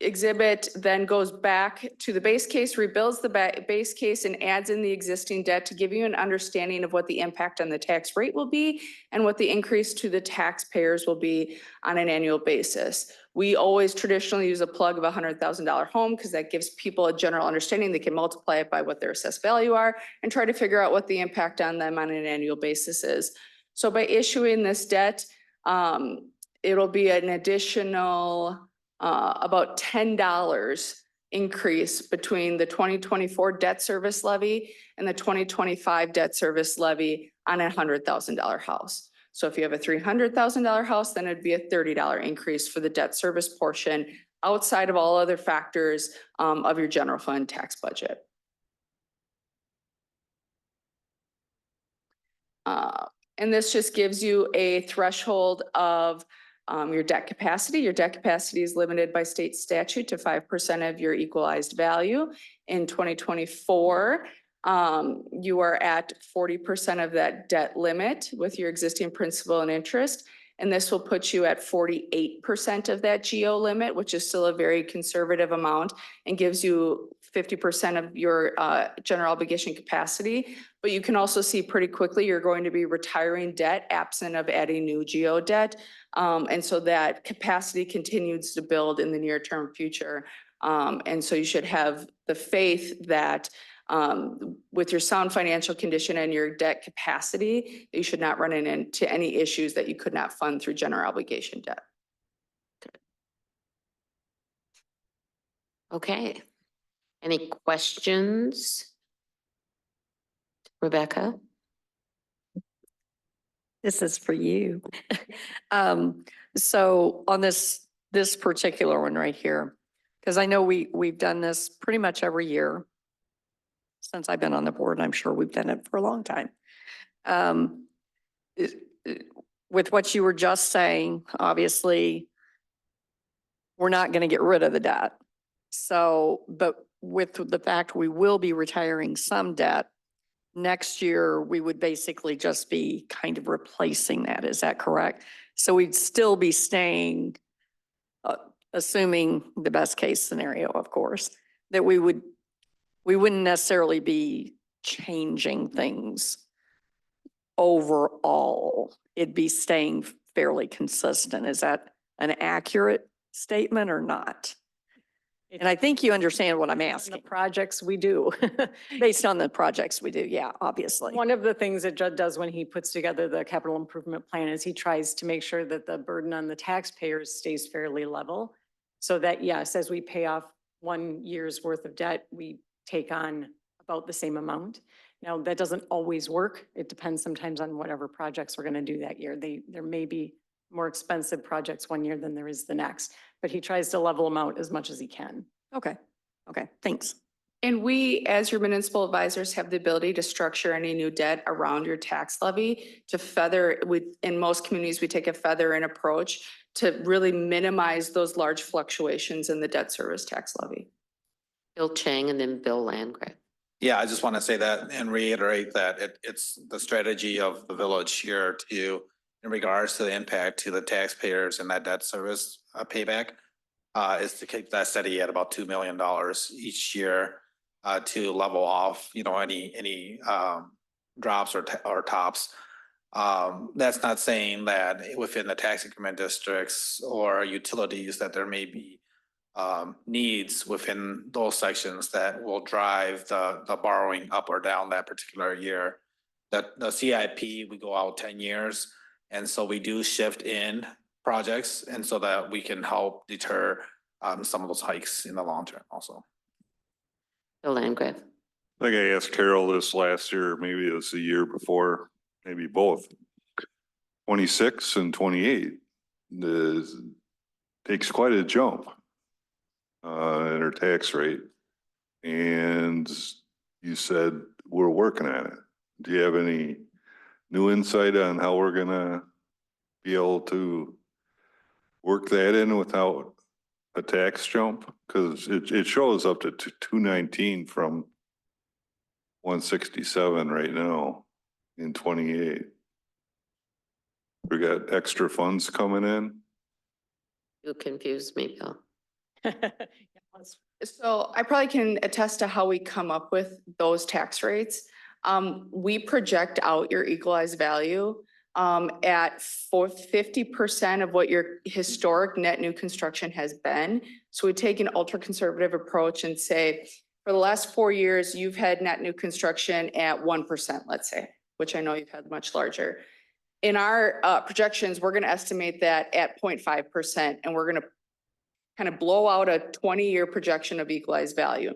exhibit then goes back to the base case, rebuilds the base case and adds in the existing debt to give you an understanding of what the impact on the tax rate will be and what the increase to the taxpayers will be on an annual basis. We always traditionally use a plug of $100,000 home because that gives people a general understanding. They can multiply it by what their assessed value are and try to figure out what the impact on them on an annual basis is. So by issuing this debt, it'll be an additional about $10 increase between the 2024 debt service levy and the 2025 debt service levy on a $100,000 house. So if you have a $300,000 house, then it'd be a $30 increase for the debt service portion outside of all other factors of your general fund tax budget. And this just gives you a threshold of your debt capacity. Your debt capacity is limited by state statute to 5% of your equalized value. In 2024, you are at 40% of that debt limit with your existing principal and interest. And this will put you at 48% of that GO limit, which is still a very conservative amount and gives you 50% of your general obligation capacity. But you can also see pretty quickly you're going to be retiring debt absent of adding new GO debt. And so that capacity continues to build in the near term future. And so you should have the faith that with your sound financial condition and your debt capacity, you should not run into any issues that you could not fund through general obligation debt. Okay. Any questions? Rebecca? This is for you. So on this particular one right here, because I know we've done this pretty much every year since I've been on the board, and I'm sure we've done it for a long time. With what you were just saying, obviously, we're not going to get rid of the debt. So, but with the fact we will be retiring some debt, next year, we would basically just be kind of replacing that. Is that correct? So we'd still be staying, assuming the best case scenario, of course, that we wouldn't necessarily be changing things overall. It'd be staying fairly consistent. Is that an accurate statement or not? And I think you understand what I'm asking. The projects we do. Based on the projects we do, yeah, obviously. One of the things that Judd does when he puts together the capital improvement plan is he tries to make sure that the burden on the taxpayers stays fairly level. So that, yes, as we pay off 1 year's worth of debt, we take on about the same amount. Now, that doesn't always work. It depends sometimes on whatever projects we're going to do that year. There may be more expensive projects 1 year than there is the next, but he tries to level them out as much as he can. Okay. Okay. Thanks. And we, as your municipal advisors, have the ability to structure any new debt around your tax levy to feather. In most communities, we take a feather-in approach to really minimize those large fluctuations in the debt service tax levy. Bill Chang and then Bill Landgraf. Yeah, I just want to say that and reiterate that it's the strategy of the village here to, in regards to the impact to the taxpayers and that debt service payback, is to keep that steady at about $2 million each year, to level off, any drops or tops. That's not saying that within the tax increment districts or utilities that there may be needs within those sections that will drive the borrowing up or down that particular year. That the CIP, we go out 10 years. And so we do shift in projects and so that we can help deter some of those hikes in the long term also. Bill Landgraf. I think I asked Carol this last year, maybe it was the year before, maybe both. 26 and 28 takes quite a jump in her tax rate. And you said we're working on it. Do you have any new insight on how we're gonna be able to work that in without a tax jump? Because it shows up to 219 from 167 right now in 28. We got extra funds coming in. You confused me, Bill. So I probably can attest to how we come up with those tax rates. We project out your equalized value at 50% of what your historic net new construction has been. So we take an ultra conservative approach and say, for the last 4 years, you've had net new construction at 1%, let's say, which I know you've had much larger. In our projections, we're going to estimate that at 0.5%, and we're going to kind of blow out a 20-year projection of equalized value.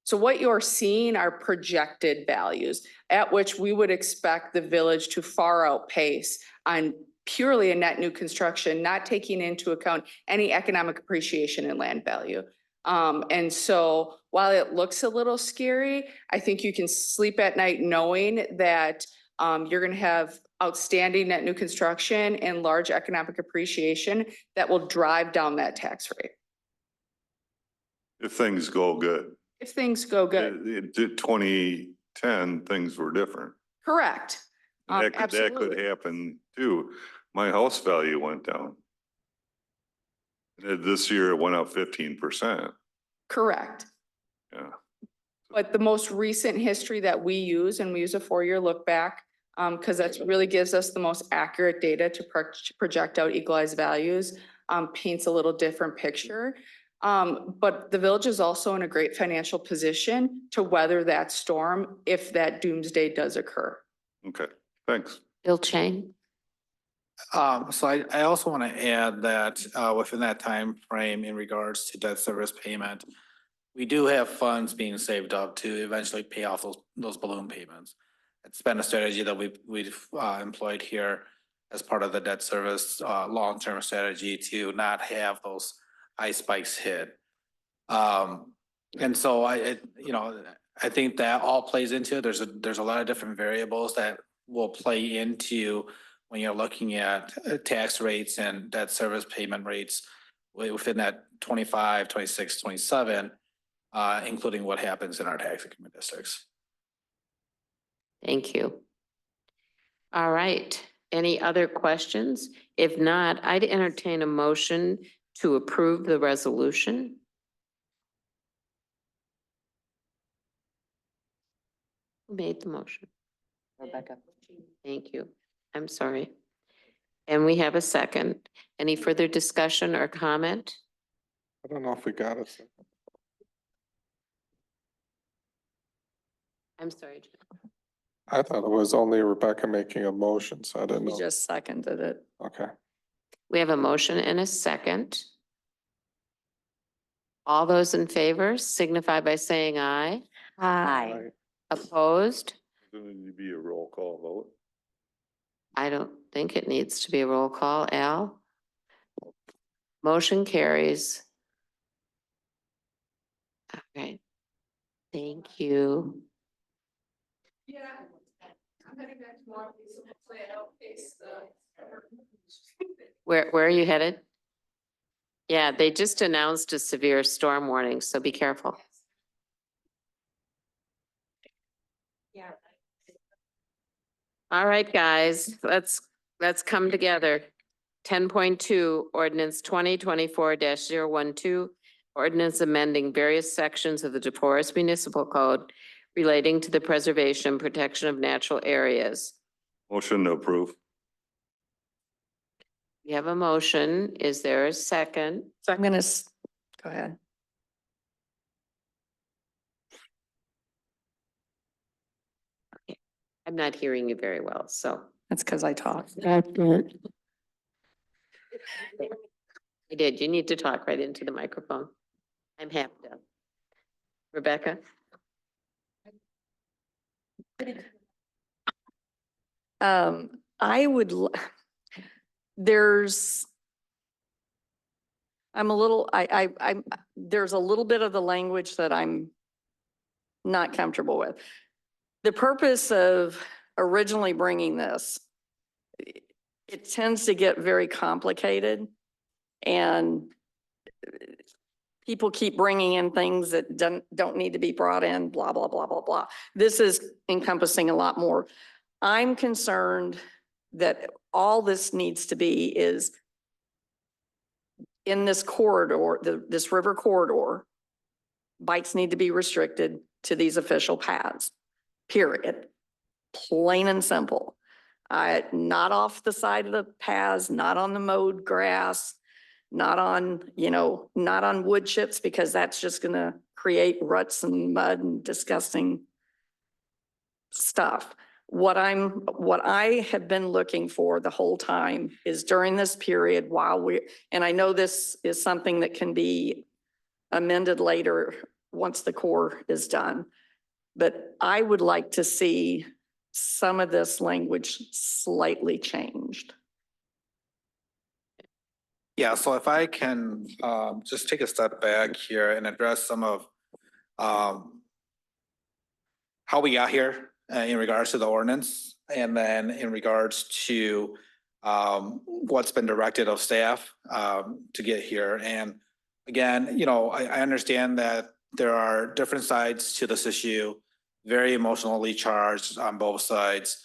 So what you're seeing are projected values at which we would expect the village to far outpace on purely a net new construction, not taking into account any economic appreciation in land value. And so while it looks a little scary, I think you can sleep at night knowing that you're going to have outstanding net new construction and large economic appreciation that will drive down that tax rate. If things go good. If things go good. In 2010, things were different. Correct. That could Absolutely. happen too. My house value went down. This year it went up 15%. Correct. Yeah. But the most recent history that we use, and we use a 4-year look back, because that really gives us the most accurate data to project out equalized values, paints a little different picture. But the village is also in a great financial position to weather that storm if that doomsday does occur. Okay, thanks. Bill Chang. So I also want to add that within that time frame in regards to debt service payment, we do have funds being saved up to eventually pay off those balloon payments. It's been a strategy that we've employed here as part of the debt service long-term strategy to not have those high spikes hit. And so I think that all plays into it. There's a lot of different variables that will play into when you're looking at tax rates and debt service payment rates within that 25, 26, 27, including what happens in our tax increment districts. Thank you. All right. Any other questions? If not, I'd entertain a motion to approve the resolution. Who made the motion? Rebecca. Thank you. I'm sorry. And we have a second. Any further discussion or comment? I don't know if we got it. I'm sorry. Jen. I thought it was only Rebecca making a motion, so I didn't We know. just seconded it. Okay. We have a motion and a second. All those in favor signify by saying aye. Aye. Opposed? Does it need to be a roll call vote? I don't think it needs to be a roll call. Al? Motion carries. All right. Thank you. Yeah. I'm heading back tomorrow. So hopefully I outpace the. Where are you headed? Yeah, they just announced a severe storm warning, so be careful. All right, guys, let's come together. 10.2 ordinance 2024-012, ordinance amending various sections of the DeForest Municipal Code relating to the preservation and protection of natural areas. Motion to approve. We have a motion. Is there a second? So I'm go ahead. I'm not hearing you very well, so. That's because I talked. You did. You need to talk right into the microphone. I'm half deaf. Rebecca? I would, there's, I'm a little, there's a little bit of the language that I'm not comfortable with. The purpose of originally bringing this, it tends to get very complicated and people keep bringing in things that don't need to be brought in, blah, blah, blah, blah, blah. This is encompassing a lot more. I'm concerned that all this needs to be is in this corridor, this river corridor, bikes need to be restricted to these official paths, period. Plain and simple. Not off the side of the paths, not on the mowed grass, not on, not on wood chips, because that's just gonna create ruts and mud and disgusting stuff. What I have been looking for the whole time is during this period and I know this is something that can be amended later once the core is done, but I would like to see some of this language slightly changed. Yeah, so if I can just take a step back here and address some of how we got here in regards to the ordinance, and then in regards to what's been directed of staff to get here. And again, I understand that there are different sides to this issue, very emotionally charged on both sides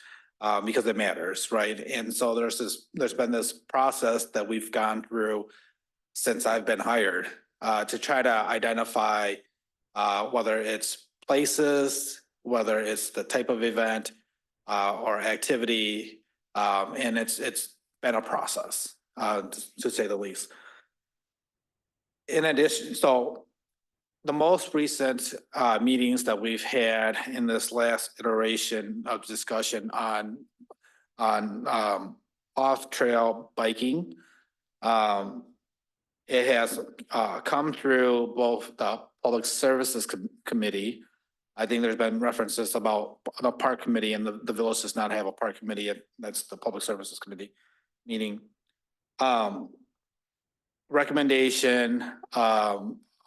because it matters, right? And so there's been this process that we've gone through since I've been hired to try to identify whether it's places, whether it's the type of event or activity, and it's been a process, to say the least. In addition, so the most recent meetings that we've had in this last iteration of discussion on off-trail biking, it has come through both the Public Services Committee. I think there's been references about the park committee, and the village does not have a park committee. That's the Public Services Committee meeting. Recommendation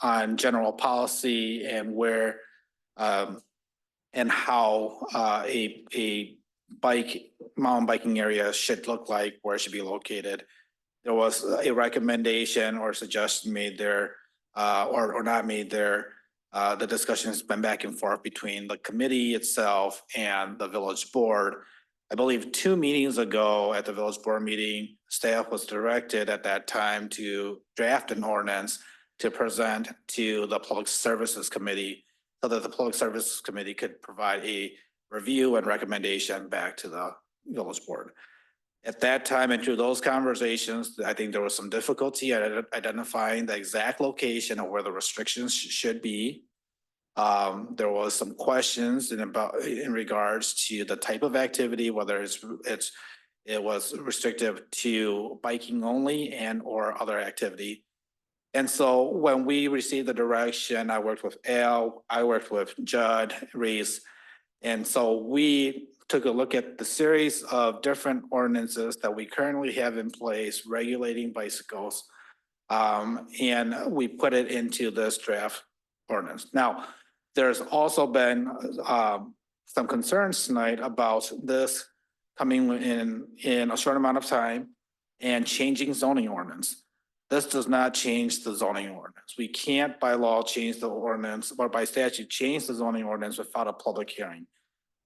on general policy and where and how a mountain biking area should look like, where it should be located. There was a recommendation or suggestion made there or not made there. The discussion has been back and forth between the committee itself and the village board. I believe 2 meetings ago at the village board meeting, staff was directed at that time to draft an ordinance to present to the Public Services Committee so that the Public Services Committee could provide a review and recommendation back to the village board. At that time and through those conversations, I think there was some difficulty at identifying the exact location of where the restrictions should be. There was some questions in regards to the type of activity, whether it was restrictive to biking only and or other activity. And so when we received the direction, I worked with Al, I worked with Judd, Reese. And so we took a look at the series of different ordinances that we currently have in place regulating bicycles. And we put it into this draft ordinance. Now, there's also been some concerns tonight about this coming in a short amount of time and changing zoning ordinance. This does not change the zoning ordinance. We can't by law change the ordinance or by statute change the zoning ordinance without a public hearing.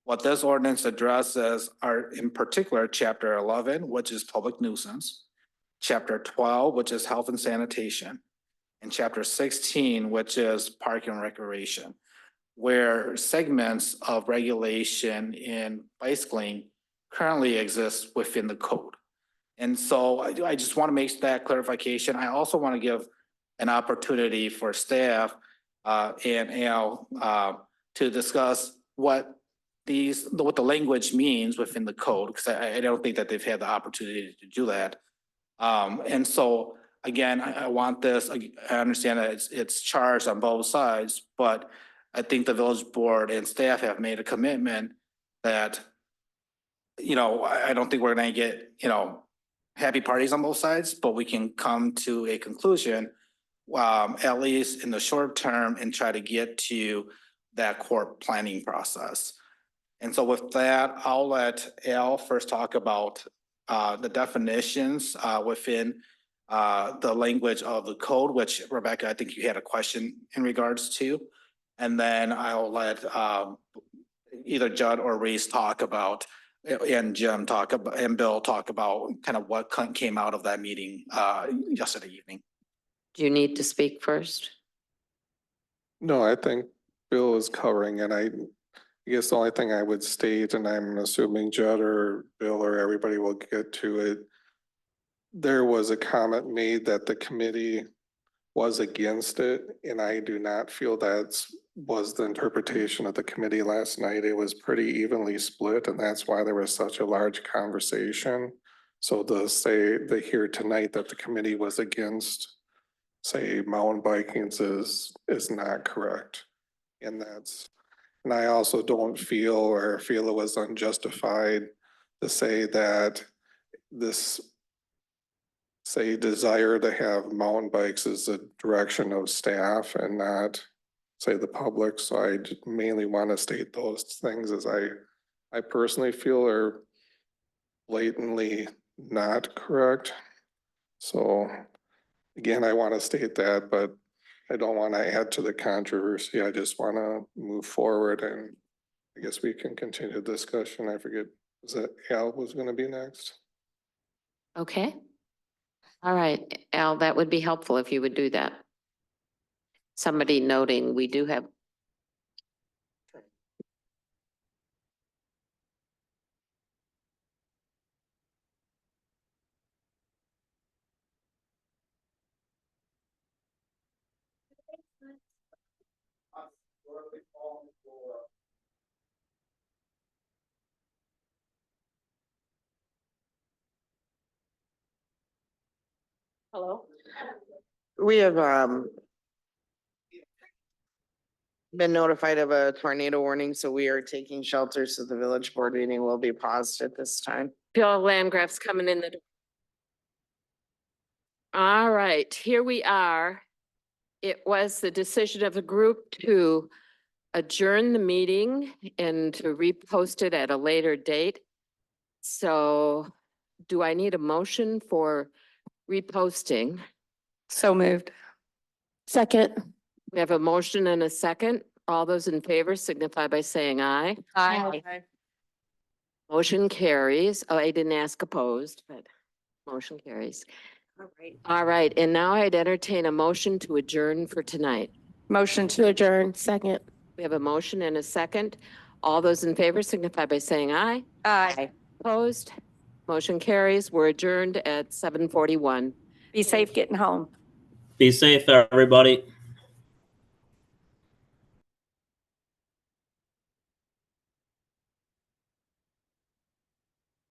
What this ordinance addresses are in particular, chapter 11, which is public nuisance, chapter 12, which is health and sanitation, and chapter 16, which is park and recreation, where segments of regulation in bicycling currently exist within the code. And so I just want to make that clarification. I also want to give an opportunity for staff and Al to discuss what the language means within the code, because I don't think that they've had the opportunity to do that. And so, again, I want this, I understand that it's charged on both sides, but I think the village board and staff have made a commitment that, I don't think we're gonna get, happy parties on both sides, but we can come to a conclusion, at least in the short term, and try to get to that core planning process. And so with that, I'll let Al first talk about the definitions within the language of the code, which Rebecca, I think you had a question in regards to. And then I'll let either Judd or Reese talk about, and Jim talk about, and Bill talk about kind of what came out of that meeting yesterday evening. Do you need to speak first? No, I think Bill is covering, and I guess the only thing I would state, and I'm assuming Judd or Bill or everybody will get to it. There was a comment made that the committee was against it, and I do not feel that was the interpretation of the committee last night. It was pretty evenly split, and that's why there was such a large conversation. So to say that here tonight that the committee was against, say, mountain biking is not correct. And I also don't feel it was unjustified to say that this, say, desire to have mountain bikes is the direction of staff and not, say, the public. So I mainly want to state those things as I personally feel are blatantly not correct. So again, I want to state that, but I don't want to add to the controversy. I just want to move forward, and I guess we can continue the discussion. I forget, was that Al was going to be next? Okay. All right, Al, that would be helpful if you would do that. Somebody noting we do have. Hello? We have been notified of a tornado warning, so we are taking shelter, so the village board meeting will be paused at this time. Bill Landgraf's coming in the door. All right, here we are. It was the decision of the group to adjourn the meeting and to repost it at a later date. So do I need a motion for reposting? So moved. Second. We have a motion and a second. All those in favor signify by saying aye. Aye. Motion carries. Oh, I didn't ask opposed, but motion carries. All right. All right, and now I'd entertain a motion to adjourn for tonight. Motion To adjourn, second. We have a motion and a second. All those in favor signify by saying aye. Aye. Opposed? Motion carries. We're adjourned at 7:41. Be safe getting home. Be safe, everybody.